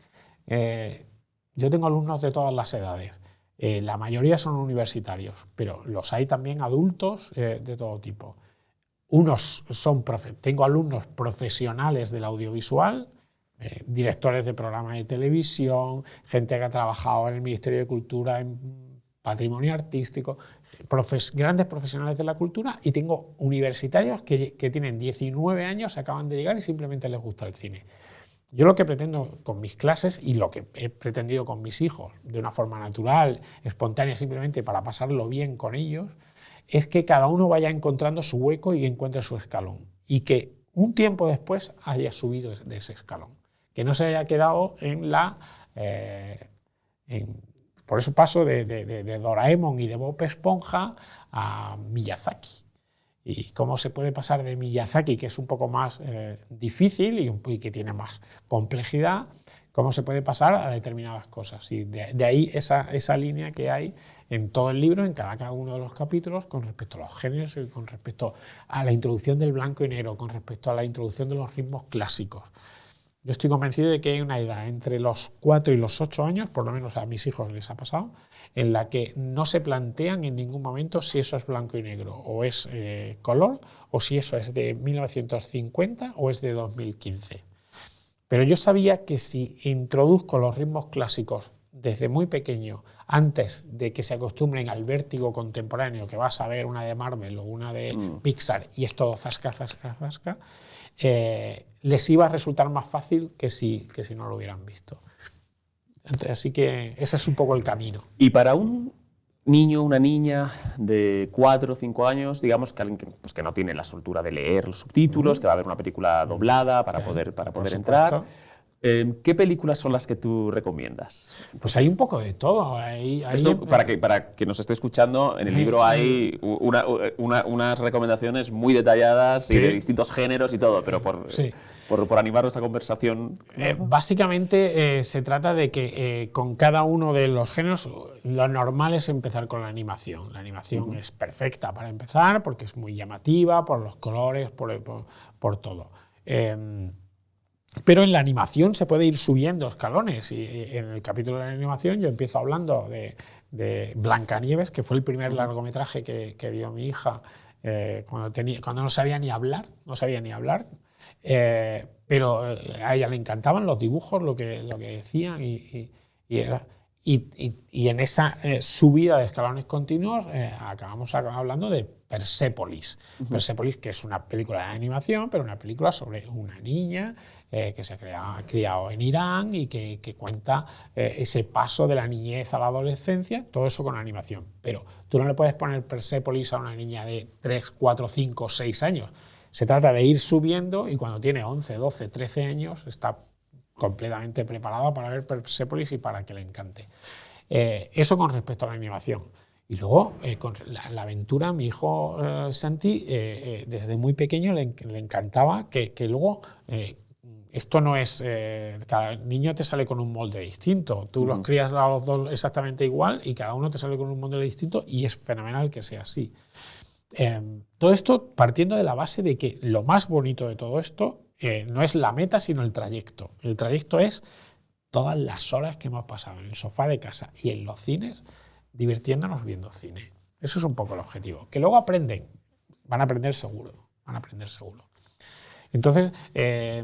Yo tengo alumnos de todas las edades. La mayoría son universitarios, pero los hay también adultos de todo tipo. Tengo alumnos profesionales del audiovisual, directores de programas de televisión, gente que ha trabajado en el Ministerio de Cultura, en patrimonio artístico, grandes profesionales de la cultura, y tengo universitarios que tienen 19 años, acaban de llegar y simplemente les gusta el cine. Yo lo que pretendo con mis clases y lo que he pretendido con mis hijos, de una forma natural, espontánea, simplemente para pasarlo bien con ellos, es que cada uno vaya encontrando su hueco y encuentre su escalón. Y que un tiempo después haya subido de ese escalón. Que no se haya quedado en por eso paso de Doraemon y de Bob Esponja a Miyazaki. Y cómo se puede pasar de Miyazaki, que es un poco más difícil y que tiene más complejidad, cómo se puede pasar a determinadas cosas. Y de ahí esa línea que hay en todo el libro, en cada uno de los capítulos, con respecto a los géneros y con respecto a la introducción del blanco y negro, con respecto a la introducción de los ritmos clásicos. Yo estoy convencido de que hay una edad entre los 4 y los 8 años, por lo menos a mis hijos les ha pasado, en la que no se plantean en ningún momento si eso es blanco y negro o es color, o si eso es de 1950 o es de 2015. Pero yo sabía que si introduzco los ritmos clásicos desde muy pequeño, antes de que se acostumbren al vértigo contemporáneo, que vas a ver una de Marvel o una de Pixar y es todo zasca, zasca, zasca, les iba a resultar más fácil que si no lo hubieran visto. Entonces, así que ese es un poco el camino. Y para un niño, una niña de 4 o 5 años, digamos que alguien que no tiene la soltura de leer los subtítulos, que va a ver una película doblada para poder entrar, ¿qué películas son las que tú recomiendas? Pues hay un poco de todo. Para que nos esté escuchando, en el libro hay unas recomendaciones muy detalladas y de distintos géneros y todo, pero por animar nuestra conversación. Básicamente se trata de que con cada uno de los géneros lo normal es empezar con la animación. La animación es perfecta para empezar porque es muy llamativa, por los colores, por todo. Pero en la animación se puede ir subiendo escalones y en el capítulo de la animación yo empiezo hablando de Blancanieves, que fue el primer largometraje que vio mi hija cuando no sabía ni hablar, pero a ella le encantaban los dibujos, lo que decían y en esa subida de escalones continuos acabamos hablando de Persépolis. Persépolis, que es una película de animación, pero una película sobre una niña que se ha criado en Irán y que cuenta ese paso de la niñez a la adolescencia, todo eso con animación. Pero tú no le puedes poner Persépolis a una niña de 3, 4, 5, 6 años. Se trata de ir subiendo y cuando tiene 11, 12, 13 años está completamente preparada para ver Persépolis y para que le encante. Eso con respecto a la animación. Y luego, con la aventura, mi hijo Santi, desde muy pequeño le encantaba que luego... esto no es... cada niño te sale con un molde distinto. Tú los crías a los dos exactamente igual y cada uno te sale con un molde distinto y es fenomenal que sea así. Todo esto partiendo de la base de que lo más bonito de todo esto no es la meta, sino el trayecto. El trayecto es todas las horas que hemos pasado en el sofá de casa y en los cines divirtiéndonos viendo cine. Eso es un poco el objetivo. Que luego van a aprender seguro. Entonces,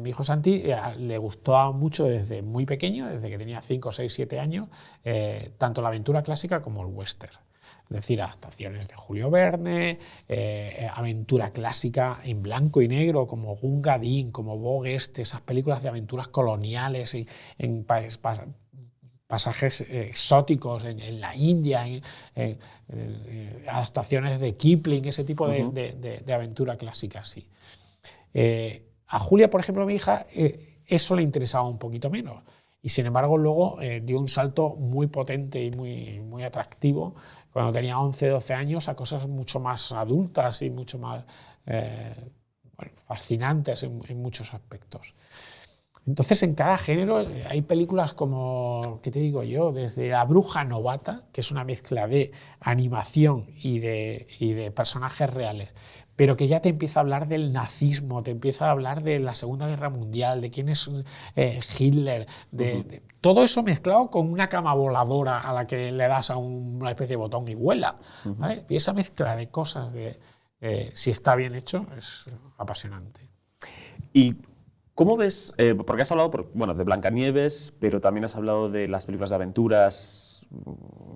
mi hijo Santi le gustó mucho desde muy pequeño, desde que tenía 5, 6, 7 años, tanto la aventura clásica como el western. Es decir, adaptaciones de Julio Verne, aventura clásica en blanco y negro, como Gunga Din, como Vogue esas películas de aventuras coloniales en pasajes exóticos en la India, adaptaciones de Kipling, ese tipo de aventura clásica, sí. A Julia, por ejemplo, mi hija, eso le interesaba un poquito menos. Y sin embargo luego dio un salto muy potente y muy atractivo cuando tenía 11, 12 años a cosas mucho más adultas y mucho más fascinantes en muchos aspectos. Entonces en cada género hay películas como, ¿qué te digo yo? Desde La bruja novata, que es una mezcla de animación y de personajes reales, pero que ya te empieza a hablar del nazismo, te empieza a hablar de la Segunda Guerra Mundial, de quién es Hitler, de todo eso mezclado con una cama voladora a la que le das a una especie de botón y vuela, ¿vale? Y esa mezcla de cosas, si está bien hecho, es apasionante. Y ¿cómo ves? Porque has hablado de Blancanieves, pero también has hablado de las películas de aventuras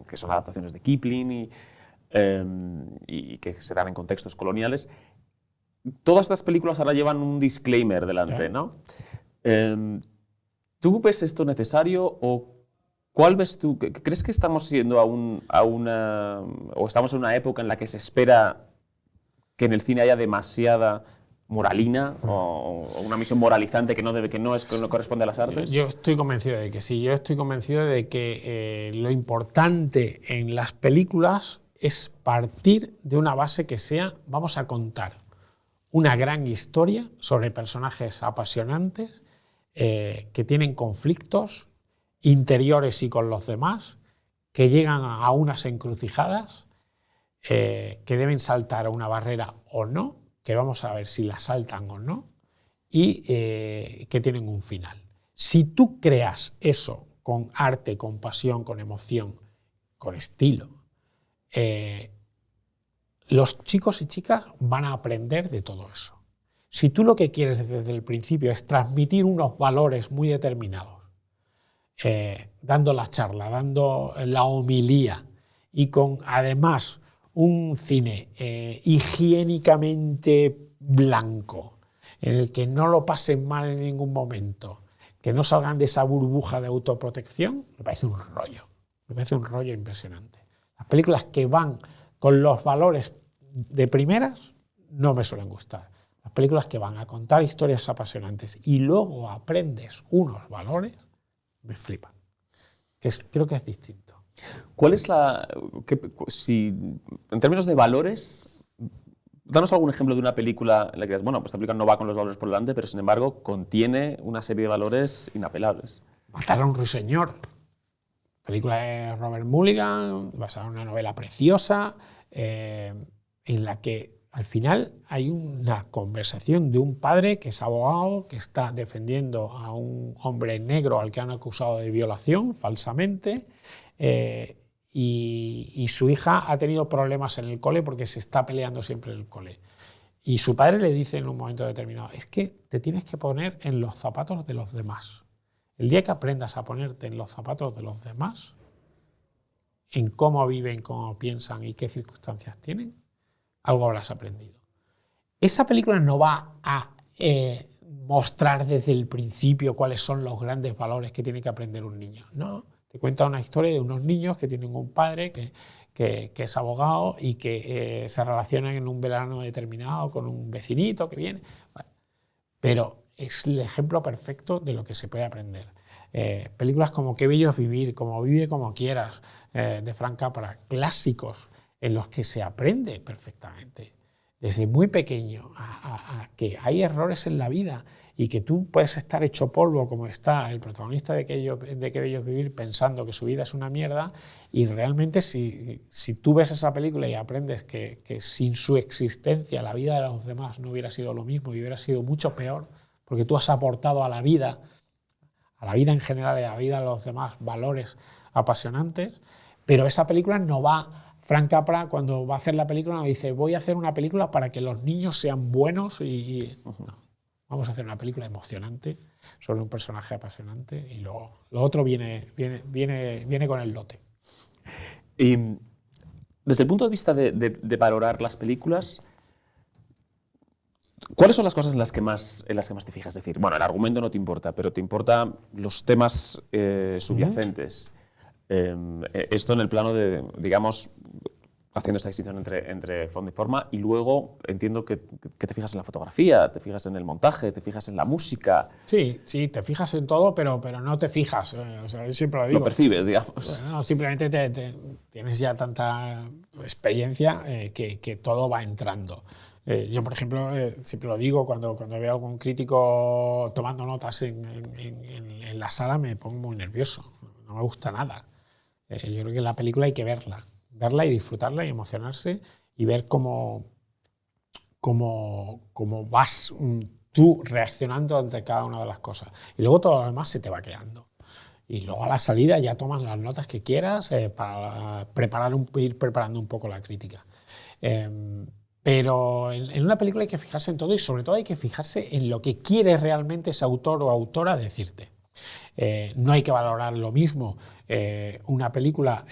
que son adaptaciones de Kipling y que se dan en contextos coloniales. Todas estas películas ahora llevan un disclaimer delante, ¿no? ¿Tú ves esto necesario o cuál ves tú? ¿Crees que estamos yendo o estamos en una época en la que se espera que en el cine haya demasiada moralina o una misión moralizante que no corresponde a las artes? Yo estoy convencido de que sí. Yo estoy convencido de que lo importante en las películas es partir de una base que sea, vamos a contar una gran historia sobre personajes apasionantes que tienen conflictos interiores y con los demás, que llegan a unas encrucijadas, que deben saltar a una barrera o no, que vamos a ver si la saltan o no, y que tienen un final. Si tú creas eso con arte, con pasión, con emoción, con estilo, los chicos y chicas van a aprender de todo eso. Si tú lo que quieres desde el principio es transmitir unos valores muy determinados, dando la charla, dando la homilía y con además un cine higiénicamente blanco, en el que no lo pasen mal en ningún momento, que no salgan de esa burbuja de autoprotección, me parece un rollo. Me parece un rollo impresionante. Las películas que van con los valores de primeras no me suelen gustar. Las películas que van a contar historias apasionantes y luego aprendes unos valores, me flipan. Creo que es distinto. ¿Cuál es en términos de valores, danos algún ejemplo de una película en la que digas, bueno, pues esta película no va con los valores por delante, pero sin embargo contiene una serie de valores inapelables? Matar a un ruiseñor. Película de Robert Mulligan, basada en una novela preciosa, en la que al final hay una conversación de un padre que es abogado, que está defendiendo a un hombre negro al que han acusado de violación falsamente, y su hija ha tenido problemas en el cole porque se está peleando siempre en el cole. Y su padre le dice en un momento determinado, es que te tienes que poner en los zapatos de los demás. El día que aprendas a ponerte en los zapatos de los demás, en cómo viven, cómo piensan y qué circunstancias tienen, algo habrás aprendido. Esa película no va a mostrar desde el principio cuáles son los grandes valores que tiene que aprender un niño. No, te cuenta una historia de unos niños que tienen un padre que es abogado y que se relacionan en un verano determinado con un vecinito que viene. Bueno, pero es el ejemplo perfecto de lo que se puede aprender. Películas como Qué bello es vivir, como Vive como quieras, de Frank Capra, clásicos en los que se aprende perfectamente, desde muy pequeño, a que hay errores en la vida y que tú puedes estar hecho polvo como está el protagonista de Qué bello es vivir, pensando que su vida es una mierda, y realmente si tú ves esa película y aprendes que sin su existencia la vida de los demás no hubiera sido lo mismo y hubiera sido mucho peor, porque tú has aportado a la vida en general y a la vida de los demás valores apasionantes, pero esa película no va... Frank Capra, cuando va a hacer la película, nos dice, voy a hacer una película para que los niños sean buenos no, vamos a hacer una película emocionante sobre un personaje apasionante y lo otro viene con el lote. Y desde el punto de vista de valorar las películas, ¿cuáles son las cosas en las que más te fijas? Es decir, bueno, el argumento no te importa, pero te importan los temas subyacentes. Esto en el plano de, digamos, haciendo esta distinción entre fondo y forma, y luego entiendo que te fijas en la fotografía, te fijas en el montaje, te fijas en la música. Sí, te fijas en todo, pero no te fijas. O sea, yo siempre lo digo. Lo percibes, digamos. No, simplemente tienes ya tanta experiencia que todo va entrando. Yo, por ejemplo, siempre lo digo, cuando veo a algún crítico tomando notas en la sala me pongo muy nervioso. No me gusta nada. Yo creo que la película hay que verla y disfrutarla y emocionarse y ver cómo vas tú reaccionando ante cada una de las cosas. Y luego todo lo demás se te va quedando. Y luego a la salida ya tomas las notas que quieras para ir preparando un poco la crítica. Pero en una película hay que fijarse en todo y sobre todo hay que fijarse en lo que quiere realmente ese autor o autora decirte. No hay que valorar lo mismo una película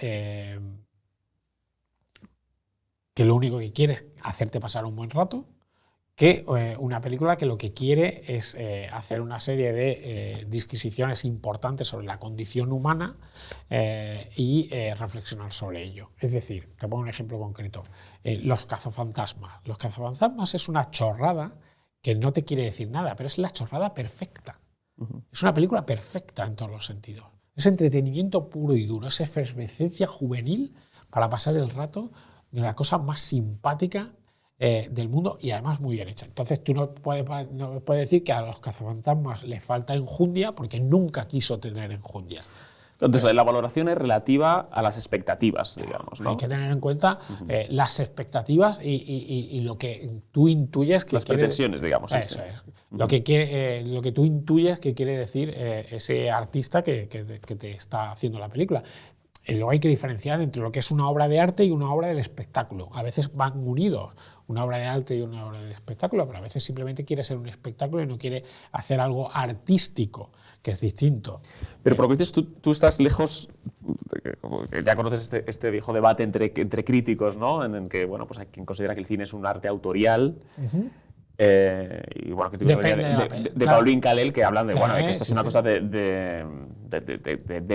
que lo único que quiere es hacerte pasar un buen rato que una película que lo que quiere es hacer una serie de disquisiciones importantes sobre la condición humana y reflexionar sobre ello. Es decir, te pongo un ejemplo concreto. Los cazafantasmas. Los cazafantasmas es una chorrada que no te quiere decir nada, pero es la chorrada perfecta. Es una película perfecta en todos los sentidos. Es entretenimiento puro y duro, es efervescencia juvenil para pasar el rato de la cosa más simpática del mundo y además muy bien hecha. Entonces tú no puedes decir que a los cazafantasmas les falta enjundia porque nunca quiso tener enjundia. Entonces la valoración es relativa a las expectativas, digamos, ¿no? Hay que tener en cuenta las expectativas y lo que tú intuyes que las pretensiones, digamos. Eso es. Lo que tú intuyes que quiere decir ese artista que te está haciendo la película. luego hay que diferenciar entre lo que es una obra de arte y una obra del espectáculo. A veces van unidos, una obra de arte y una obra del espectáculo, pero a veces simplemente quiere ser un espectáculo y no quiere hacer algo artístico, que es distinto. Pero por lo que dices, tú estás lejos, ya conoces este viejo debate entre críticos, ¿no? En el que, bueno, pues hay quien considera que el cine es un arte autorial. Y bueno, que de Pauline Kael, que hablan de, bueno, de que esto es una cosa de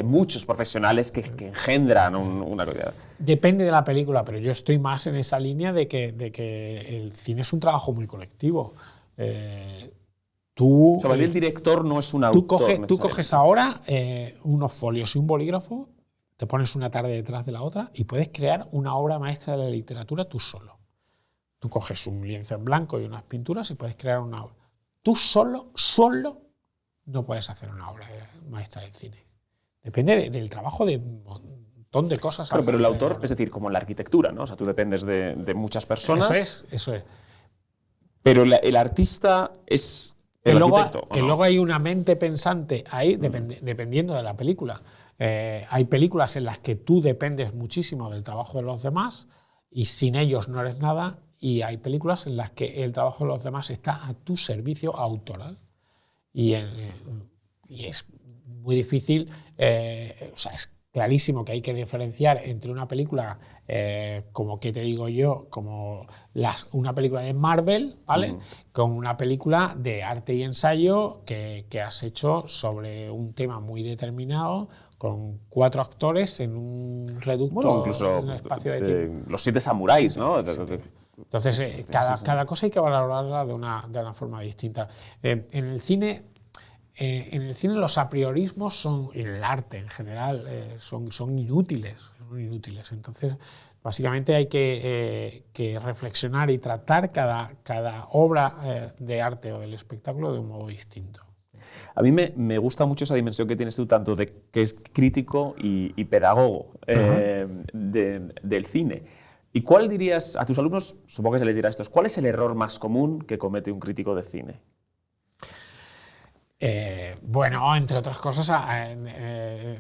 muchos profesionales que engendran una cosa. Depende de la película, pero yo estoy más en esa línea de que el cine es un trabajo muy colectivo. El director no es un autor. Tú coges ahora unos folios y un bolígrafo, te pones una tarde detrás de la otra y puedes crear una obra maestra de la literatura tú solo. Tú coges un lienzo en blanco y unas pinturas y puedes crear una obra. Tú solo no puedes hacer una obra maestra del cine. Depende del trabajo de un montón de cosas. Claro, pero el autor, es decir, como en la arquitectura, ¿no? O sea, tú dependes de muchas personas. Eso es. Pero el artista es el arquitecto. Que luego hay una mente pensante ahí, dependiendo de la película. Hay películas en las que tú dependes muchísimo del trabajo de los demás y sin ellos no eres nada. Y hay películas en las que el trabajo de los demás está a tu servicio autoral. Y es muy difícil, o sea, es clarísimo que hay que diferenciar entre una película, como que te digo yo, como una película de Marvel, ¿vale? Con una película de arte y ensayo que has hecho sobre un tema muy determinado, con 4 actores en un reducto, bueno, incluso en un espacio de tiempo. Los 7 samuráis, ¿no? Sí. Entonces, cada cosa hay que valorarla de una forma distinta. En el cine los apriorismos en el arte en general son inútiles. Entonces, básicamente hay que reflexionar y tratar cada obra de arte o del espectáculo de un modo distinto. A mí me gusta mucho esa dimensión que tienes tú, tanto de que es crítico y pedagogo del cine. ¿Y cuál dirías a tus alumnos, supongo que se les dirá esto, cuál es el error más común que comete un crítico de cine? Bueno, entre otras cosas,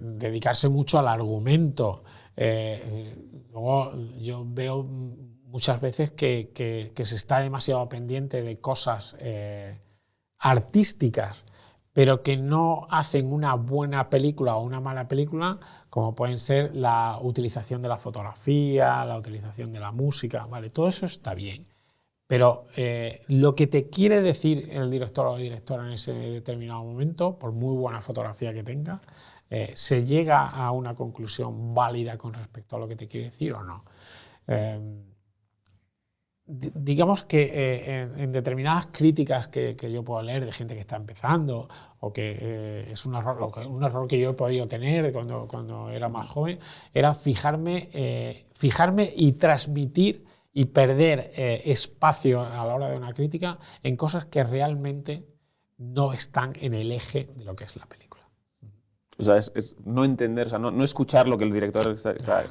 dedicarse mucho al argumento. Luego yo veo muchas veces que se está demasiado pendiente de cosas artísticas, pero que no hacen una buena película o una mala película, como pueden ser la utilización de la fotografía, la utilización de la música, ¿vale? Todo eso está bien. Pero lo que te quiere decir el director o directora en ese determinado momento, por muy buena fotografía que tenga, ¿se llega a una conclusión válida con respecto a lo que te quiere decir o no? Digamos que en determinadas críticas que yo puedo leer de gente que está empezando o que es un error que yo he podido tener cuando era más joven, era fijarme y transmitir y perder espacio a la hora de una crítica en cosas que realmente no están en el eje de lo que es la película. O sea, es no entender, o sea, no escuchar lo que el director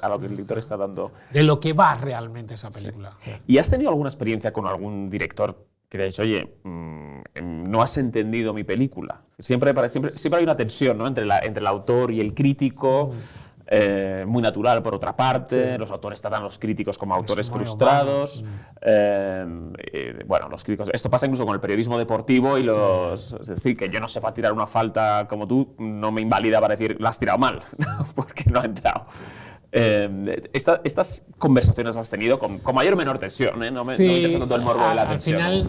a lo que el director está dando. De lo que va realmente esa película. Sí. ¿Y has tenido alguna experiencia con algún director que te ha dicho, oye, no has entendido mi película? Siempre hay una tensión, ¿no? entre el autor y el crítico. Muy natural por otra parte, los autores tratan a los críticos como autores frustrados, bueno, los críticos, esto pasa incluso con el periodismo deportivo y es decir, que yo no sepa tirar una falta como tú no me invalida para decir, la has tirado mal, porque no ha entrado. Estas conversaciones las has tenido con mayor o menor tensión, ¿eh? No me interesa tanto el morbo de la tensión. Al final,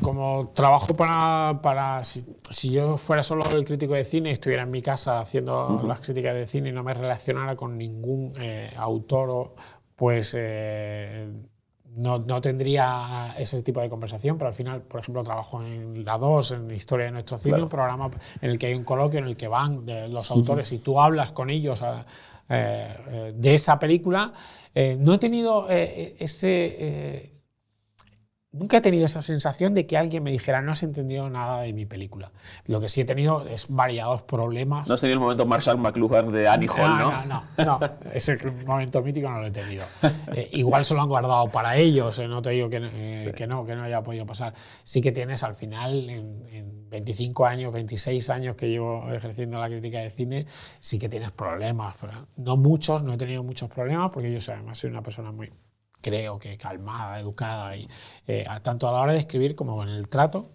como trabajo para si yo fuera solo el crítico de cine y estuviera en mi casa haciendo las críticas de cine y no me relacionara con ningún autor, pues no tendría ese tipo de conversación, pero al final, por ejemplo, trabajo en La 2, en Historia de Nuestro Cine, un programa en el que hay un coloquio en el que van los autores y tú hablas con ellos de esa película. No he tenido nunca he tenido esa sensación de que alguien me dijera no has entendido nada de mi película. Lo que sí he tenido es variados problemas. No sería el momento Marshall McLuhan de Annie Hall, ¿no? No, ese momento mítico no lo he tenido. Igual se lo han guardado para ellos, no te digo que no haya podido pasar. Sí que tienes al final, en 25 años, 26 años que llevo ejerciendo la crítica de cine, sí que tienes problemas. No muchos, no he tenido muchos problemas porque yo además soy una persona muy, creo que calmada, educada, y, tanto a la hora de escribir como en el trato,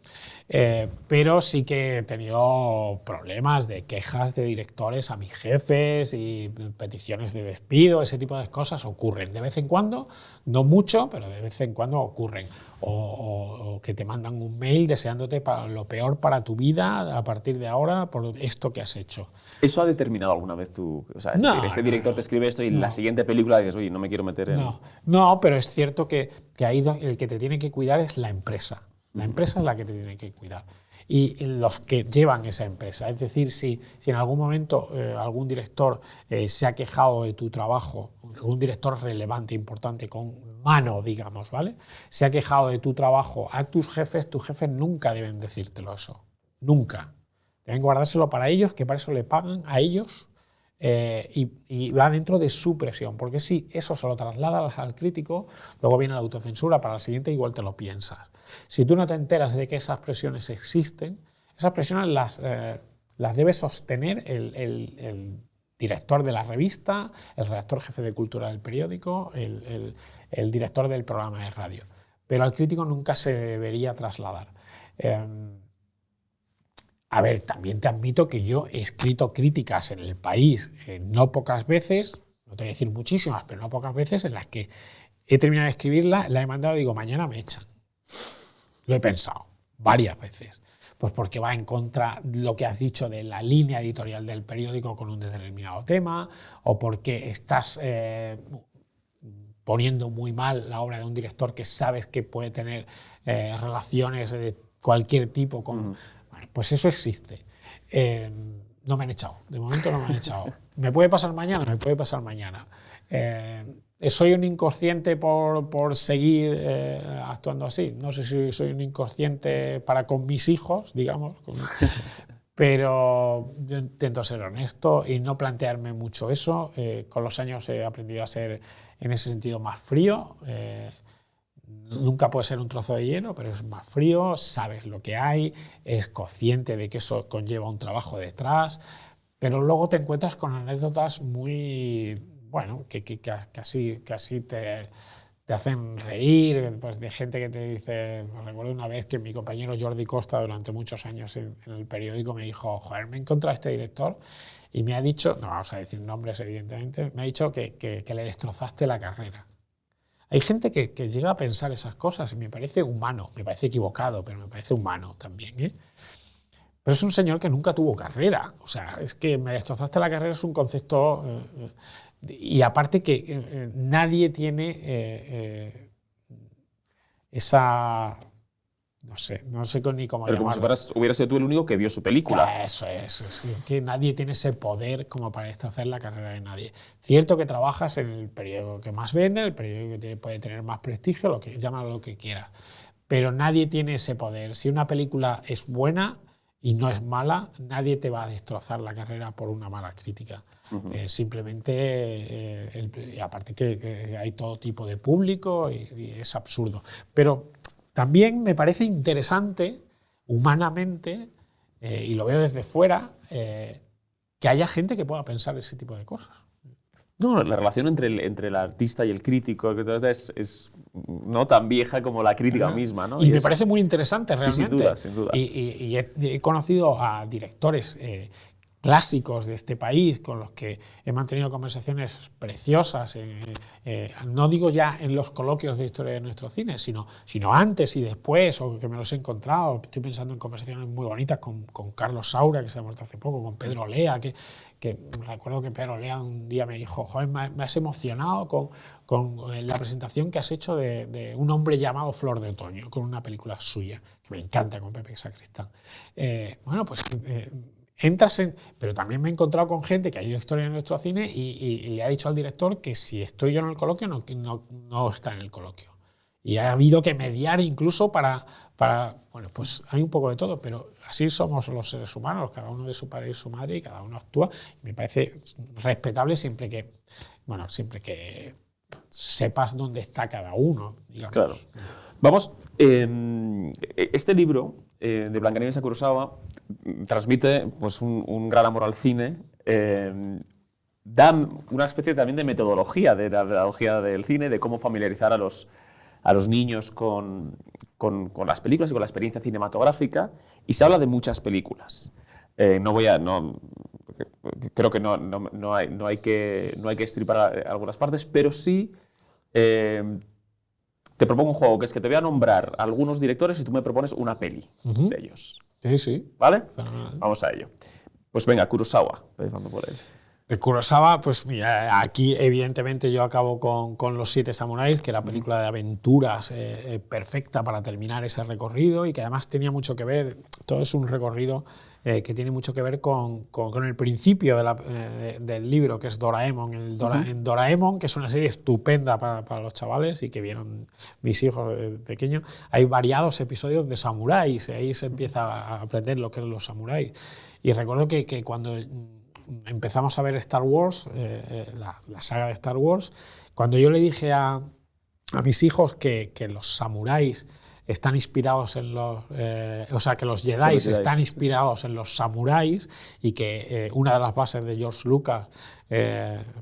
pero sí que he tenido problemas de quejas de directores a mis jefes y peticiones de despido, ese tipo de cosas ocurren de vez en cuando, no mucho, pero de vez en cuando ocurren, o que te mandan un mail deseándote para lo peor para tu vida a partir de ahora por esto que has hecho. ¿Eso ha determinado alguna vez tú? O sea, este director te escribe esto y en la siguiente película dices, oye, no me quiero meter en... No, pero es cierto que ahí el que te tiene que cuidar es la empresa. La empresa es la que te tiene que cuidar. Y los que llevan esa empresa. Es decir, si en algún momento algún director se ha quejado de tu trabajo, un director relevante, importante, con mano, digamos, ¿vale? Se ha quejado de tu trabajo a tus jefes nunca deben decírtelo eso. Nunca. Deben guardárselo para ellos, que para eso le pagan a ellos. Y va dentro de su presión, porque si eso se lo trasladas al crítico, luego viene la autocensura, para la siguiente igual te lo piensas. Si tú no te enteras de que esas presiones existen, esas presiones las debe sostener el director de la revista, el redactor jefe de cultura del periódico, el director del programa de radio. Pero al crítico nunca se debería trasladar. A ver, también te admito que yo he escrito críticas en El País, no pocas veces, no te voy a decir muchísimas, pero no pocas veces, en las que he terminado de escribirla, la he mandado y digo, mañana me echan. Lo he pensado varias veces. Pues porque va en contra de lo que has dicho de la línea editorial del periódico con un determinado tema, o porque estás poniendo muy mal la obra de un director que sabes que puede tener relaciones de cualquier tipo con... Bueno, pues eso existe. No me han echado, de momento no me han echado. ¿Me puede pasar mañana? Me puede pasar mañana. ¿Soy un inconsciente por seguir actuando así? No sé si soy un inconsciente para con mis hijos, digamos, pero yo intento ser honesto y no plantearme mucho eso. Con los años he aprendido a ser, en ese sentido, más frío. Nunca puede ser un trozo de hielo, pero es más frío, sabes lo que hay, es consciente de que eso conlleva un trabajo detrás, pero luego te encuentras con anécdotas muy, bueno, que casi te hacen reír, pues de gente que te dice, recuerdo una vez que mi compañero Jordi Costa durante muchos años en el periódico me dijo, joder, me he encontrado a este director y me ha dicho, no vamos a decir nombres evidentemente, me ha dicho que le destrozaste la carrera. Hay gente que llega a pensar esas cosas y me parece humano, me parece equivocado, pero me parece humano también, ¿eh? Pero es un señor que nunca tuvo carrera. O sea, es que me destrozaste la carrera es un concepto... y aparte que nadie tiene esa... No sé ni cómo pero llamarlo. Como si hubieras sido tú el único que vio su película. Eso es que nadie tiene ese poder como para destrozar la carrera de nadie. Cierto que trabajas en el periódico que más vende, el periódico que puede tener más prestigio, lo que llámalo lo que quieras, pero nadie tiene ese poder. Si una película es buena y no es mala, nadie te va a destrozar la carrera por una mala crítica. Simplemente, aparte que hay todo tipo de público y es absurdo. Pero también me parece interesante, humanamente, y lo veo desde fuera, que haya gente que pueda pensar ese tipo de cosas. No, la relación entre el artista y el crítico es no tan vieja como la crítica misma, ¿no? Y me parece muy interesante realmente. Sí, sin duda. Y he conocido a directores clásicos de este país con los que he mantenido conversaciones preciosas, no digo ya en los coloquios de historia de nuestro cine, sino antes y después, o que me los he encontrado. Estoy pensando en conversaciones muy bonitas con Carlos Saura, que se ha muerto hace poco, con Pedro Lea, que recuerdo que Pedro Lea un día me dijo, joder, me has emocionado con la presentación que has hecho de Un hombre llamado Flor de Otoño, con una película suya, que me encanta, con Pepe Sacristán. Bueno, pues... entras en... Pero también me he encontrado con gente que ha ido a historia en nuestro cine y le ha dicho al director que si estoy yo en el coloquio no está en el coloquio. Y ha habido que mediar incluso para bueno, pues hay un poco de todo, pero así somos los seres humanos, cada uno de su padre y su madre, y cada uno actúa. Me parece respetable siempre que sepas dónde está cada uno, digamos. Claro. Vamos, este libro de Blancanieves a Kurosawa transmite pues, un gran amor al cine, da una especie también de metodología, de la pedagogía del cine, de cómo familiarizar a los niños con las películas y con la experiencia cinematográfica, y se habla de muchas películas. Creo que no hay que estripar algunas partes, pero sí te propongo un juego, que es que te voy a nombrar algunos directores y tú me propones una peli de ellos. Sí. ¿Vale? Vamos a ello. Pues venga, Kurosawa, empezando por él. De Kurosawa, pues mira, aquí evidentemente yo acabo con Los Siete Samuráis, que era la película de aventuras perfecta para terminar ese recorrido, y que además tenía mucho que ver, todo es un recorrido que tiene mucho que ver con el principio del libro, que es Doraemon. En Doraemon, que es una serie estupenda para los chavales y que vieron mis hijos pequeños, hay variados episodios de samuráis, y ahí se empieza a aprender lo que es los samuráis. Y recuerdo que cuando empezamos a ver Star Wars, la saga de Star Wars, cuando yo le dije a mis hijos que los samuráis están inspirados en los... que los Jedi están inspirados en los samuráis, y que una de las bases de George Lucas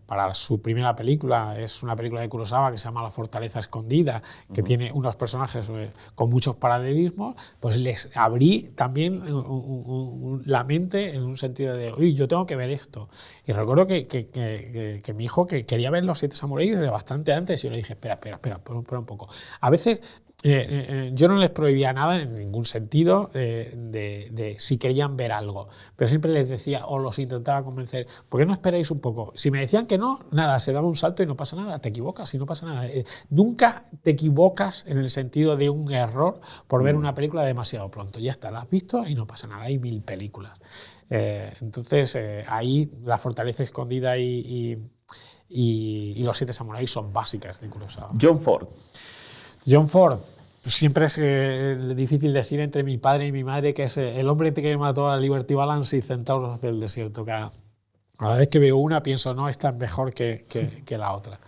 para su primera película es una película de Kurosawa que se llama La Fortaleza Escondida, que tiene unos personajes con muchos paralelismos, pues les abrí también la mente en un sentido de, uy, yo tengo que ver esto. Y recuerdo que mi hijo que quería ver Los Siete Samuráis desde bastante antes, y yo le dije, espera un poco. A veces yo no les prohibía nada en ningún sentido de si querían ver algo, pero siempre les decía, o los intentaba convencer, ¿por qué no esperáis un poco? Si me decían que no, nada, se daba un salto y no pasa nada, te equivocas y no pasa nada. Nunca te equivocas en el sentido de un error por ver una película demasiado pronto. Ya está, la has visto y no pasa nada, hay 1000 películas. Entonces, ahí La Fortaleza Escondida y Los Siete Samuráis son básicas de Kurosawa. John Ford, siempre es difícil decir entre mi padre y mi madre, que es el hombre que mató a Liberty Balance y Centauros del Desierto. Cada vez que veo una pienso, no, esta es mejor que la otra.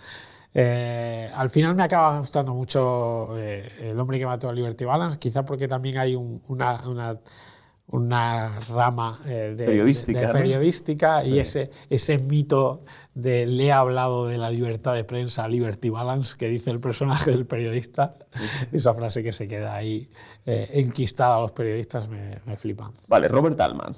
Al final me acaba gustando mucho El hombre que mató a Liberty Balance, quizá porque también hay una rama periodística, ¿no? Y sí, ese mito de le he hablado de la libertad de prensa, Liberty Balance, que dice el personaje del periodista, esa frase que se queda ahí enquistada a los periodistas, me flipa. Vale, Robert Altman.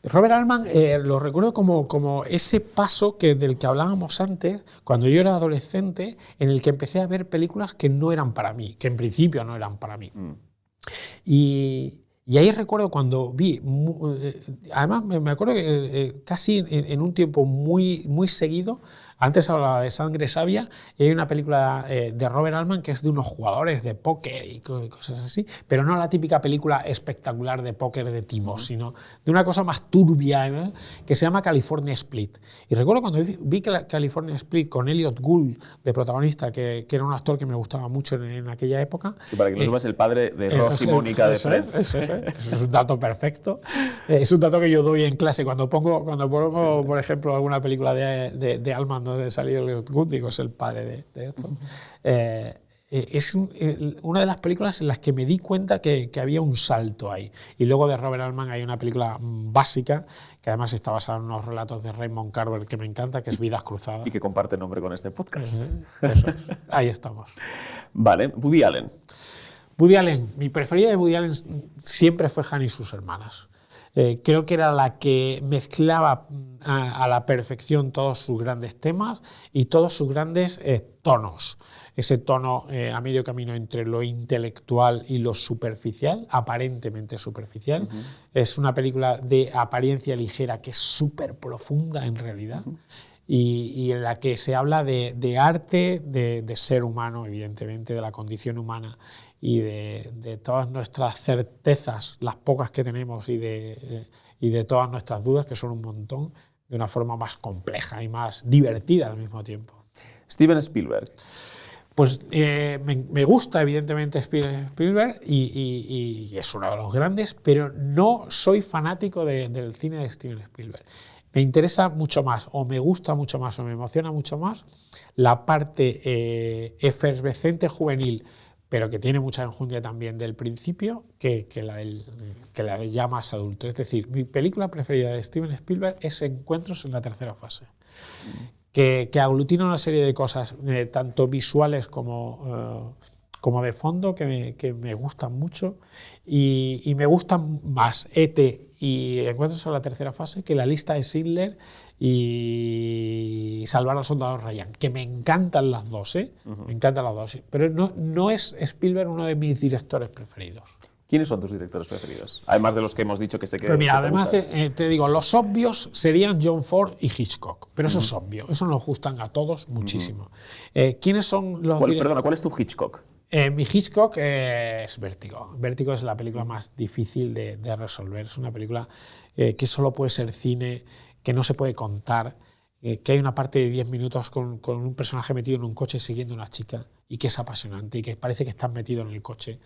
Robert Altman lo recuerdo como ese paso del que hablábamos antes, cuando yo era adolescente, en el que empecé a ver películas que no eran para mí, que en principio no eran para mí. Y ahí recuerdo cuando vi, además me acuerdo que casi en un tiempo muy seguido, antes hablaba de Sangre Sabia, y hay una película de Robert Altman que es de unos jugadores de póker y cosas así, pero no la típica película espectacular de póker de timos, sino de una cosa más turbia, que se llama California Split. Y recuerdo cuando vi California Split con Elliot Gould de protagonista, que era un actor que me gustaba mucho en aquella época. Sí, para que no sepas, el padre de Ross y Mónica de Friends. Eso es un dato perfecto. Es un dato que yo doy en clase cuando pongo por ejemplo, alguna película de Altman donde salió Elliot Gould, digo, es el padre de esto. Es una de las películas en las que me di cuenta que había un salto ahí. Y luego de Robert Altman hay una película básica que además está basada en unos relatos de Raymond Carver que me encanta, que es Vidas Cruzadas. Y que comparte nombre con este podcast. Eso es. Ahí estamos. Vale, Woody Allen. Woody Allen, mi preferida de Woody Allen siempre fue Hannah y sus hermanas. Creo que era la que mezclaba a la perfección todos sus grandes temas y todos sus grandes tonos. Ese tono a medio camino entre lo intelectual y lo superficial, aparentemente superficial. Es una película de apariencia ligera que es súper profunda en realidad. Y en la que se habla de arte, de ser humano, evidentemente, de la condición humana y de todas nuestras certezas, las pocas que tenemos, y de todas nuestras dudas, que son un montón, de una forma más compleja y más divertida al mismo tiempo. Steven Spielberg. Pues me gusta evidentemente Spielberg y es uno de los grandes, pero no soy fanático del cine de Steven Spielberg. Me interesa mucho más, o me gusta mucho más, o me emociona mucho más la parte efervescente juvenil, pero que tiene mucha enjundia también del principio, que la de ya más adulto. Es decir, mi película preferida de Steven Spielberg es Encuentros en la tercera fase. Que aglutina una serie de cosas, tanto visuales como de fondo, que me gustan mucho, y me gustan más E.T. y Encuentros en la tercera fase que La lista de Schindler y Salvar al soldado Ryan, que me encantan las dos, me encantan las dos, pero no es Spielberg uno de mis directores preferidos. ¿Quiénes son tus directores preferidos? Además de los que hemos dicho que sé que... Pero mira, además te digo, los obvios serían John Ford y Hitchcock, pero eso es obvio, eso nos gustan a todos muchísimo. ¿Quiénes son los directores? Perdona, ¿cuál es tu Hitchcock? Mi Hitchcock es Vértigo. Vértigo es la película más difícil de resolver. Es una película que solo puede ser cine, que no se puede contar, que hay una parte de 10 minutos con un personaje metido en un coche siguiendo a una chica y que es apasionante y que parece que estás metido en el coche,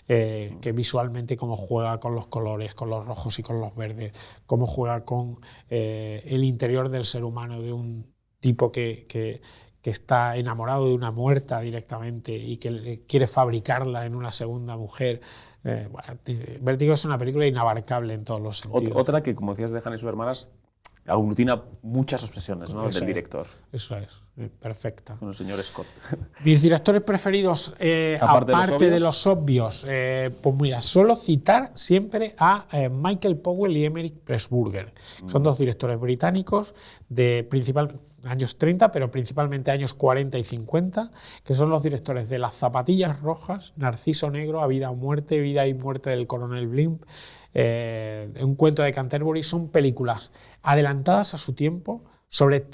que visualmente cómo juega con los colores, con los rojos y con los verdes, cómo juega con el interior del ser humano, de un tipo que está enamorado de una muerta directamente y que quiere fabricarla en una segunda mujer. Vértigo es una película inabarcable en todos los sentidos. Otra que, como decías, de Hannah y sus hermanas, aglutina muchas obsesiones, ¿no? Del director. Eso es, perfecta. Con el señor Scott. Mis directores preferidos, aparte de los obvios, pues mira, suelo citar siempre a Michael Powell y Emmerich Pressburger. Son dos directores británicos de años 30, pero principalmente años 40 y 50, que son los directores de Las zapatillas rojas, Narciso negro, A vida o muerte, Vida y muerte del coronel Blimp, Un cuento de Canterbury. Son películas adelantadas a su tiempo, sobre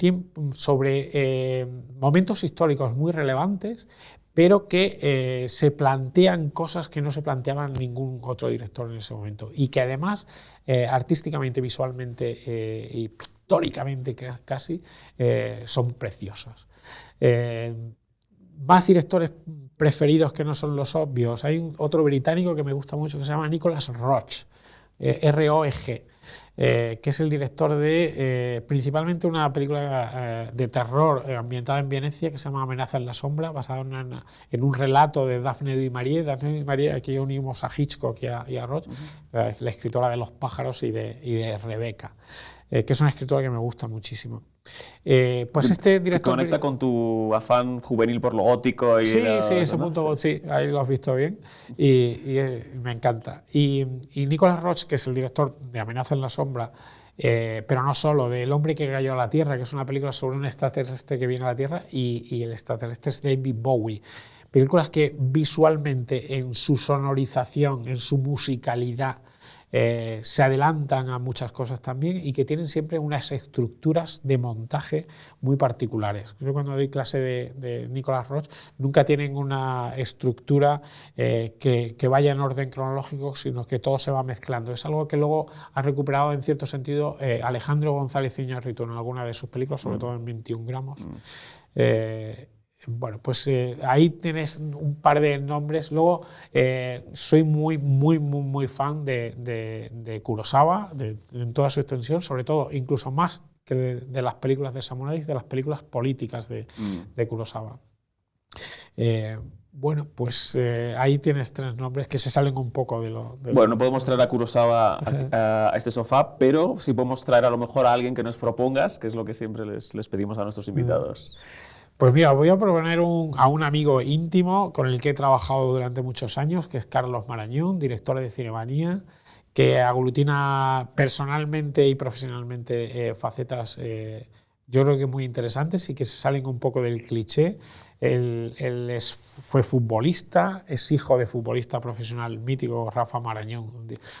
momentos históricos muy relevantes, pero que se plantean cosas que no se planteaban ningún otro director en ese momento, y que además artísticamente, visualmente y pictóricamente casi son preciosas. Más directores preferidos que no son los obvios. Hay otro británico que me gusta mucho que se llama Nicholas Roeg, R-O-E-G, que es el director de principalmente una película de terror ambientada en Venecia que se llama Amenaza en la sombra, basada en un relato de Daphne du Maurier. Daphne du Maurier, aquí unimos a Hitchcock y a Roeg, la escritora de Los pájaros y de Rebeca, que es una escritora que me gusta muchísimo. Pues este director... ¿Te conecta con tu afán juvenil por lo gótico? Y sí, ese punto, sí, ahí lo has visto bien, y me encanta. Y Nicholas Roeg, que es el director de Amenaza en la sombra, pero no solo, de El hombre que cayó a la Tierra, que es una película sobre un extraterrestre que viene a la Tierra, y el extraterrestre es David Bowie. Películas que visualmente, en su sonorización, en su musicalidad, se adelantan a muchas cosas también, y que tienen siempre unas estructuras de montaje muy particulares. Yo cuando doy clase de Nicholas Roeg nunca tienen una estructura que vaya en orden cronológico, sino que todo se va mezclando. Es algo que luego ha recuperado en cierto sentido Alejandro González Iñárritu en alguna de sus películas, sobre todo en 21 gramos. Bueno, pues ahí tienes un par de nombres. Luego soy muy fan de Kurosawa, en toda su extensión, sobre todo, incluso más que de las películas de samuráis, de las películas políticas de Kurosawa. Bueno, pues ahí tienes tres nombres que se salen un poco de lo... Bueno, no podemos traer a Kurosawa a este sofá, pero sí podemos traer a lo mejor a alguien que nos propongas, que es lo que siempre les pedimos a nuestros invitados. Pues mira, voy a proponer a un amigo íntimo con el que he trabajado durante muchos años, que es Carlos Marañón, director de Cinemanía, que aglutina personalmente y profesionalmente facetas yo creo que muy interesantes y que se salen un poco del cliché. Él fue futbolista, es hijo de futbolista profesional mítico Rafa Marañón,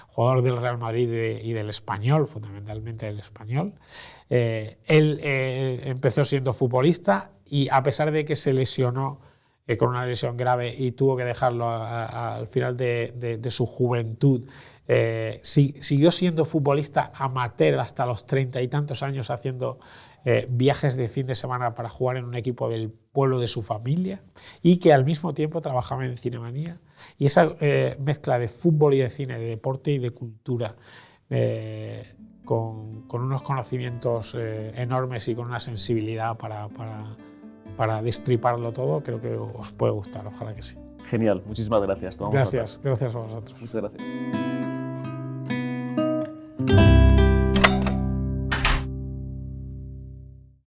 jugador del Real Madrid y del Español, fundamentalmente del Español. Él empezó siendo futbolista y, a pesar de que se lesionó con una lesión grave y tuvo que dejarlo al final de su juventud Siguió siendo futbolista amateur hasta los 30 y tantos años, haciendo viajes de fin de semana para jugar en un equipo del pueblo de su familia, y que al mismo tiempo trabajaba en Cinemanía. Y esa mezcla de fútbol y de cine, de deporte y de cultura, con unos conocimientos enormes y con una sensibilidad para destriparlo todo, creo que os puede gustar, ojalá que sí. Genial, muchísimas gracias. Gracias a vosotros. Muchas gracias.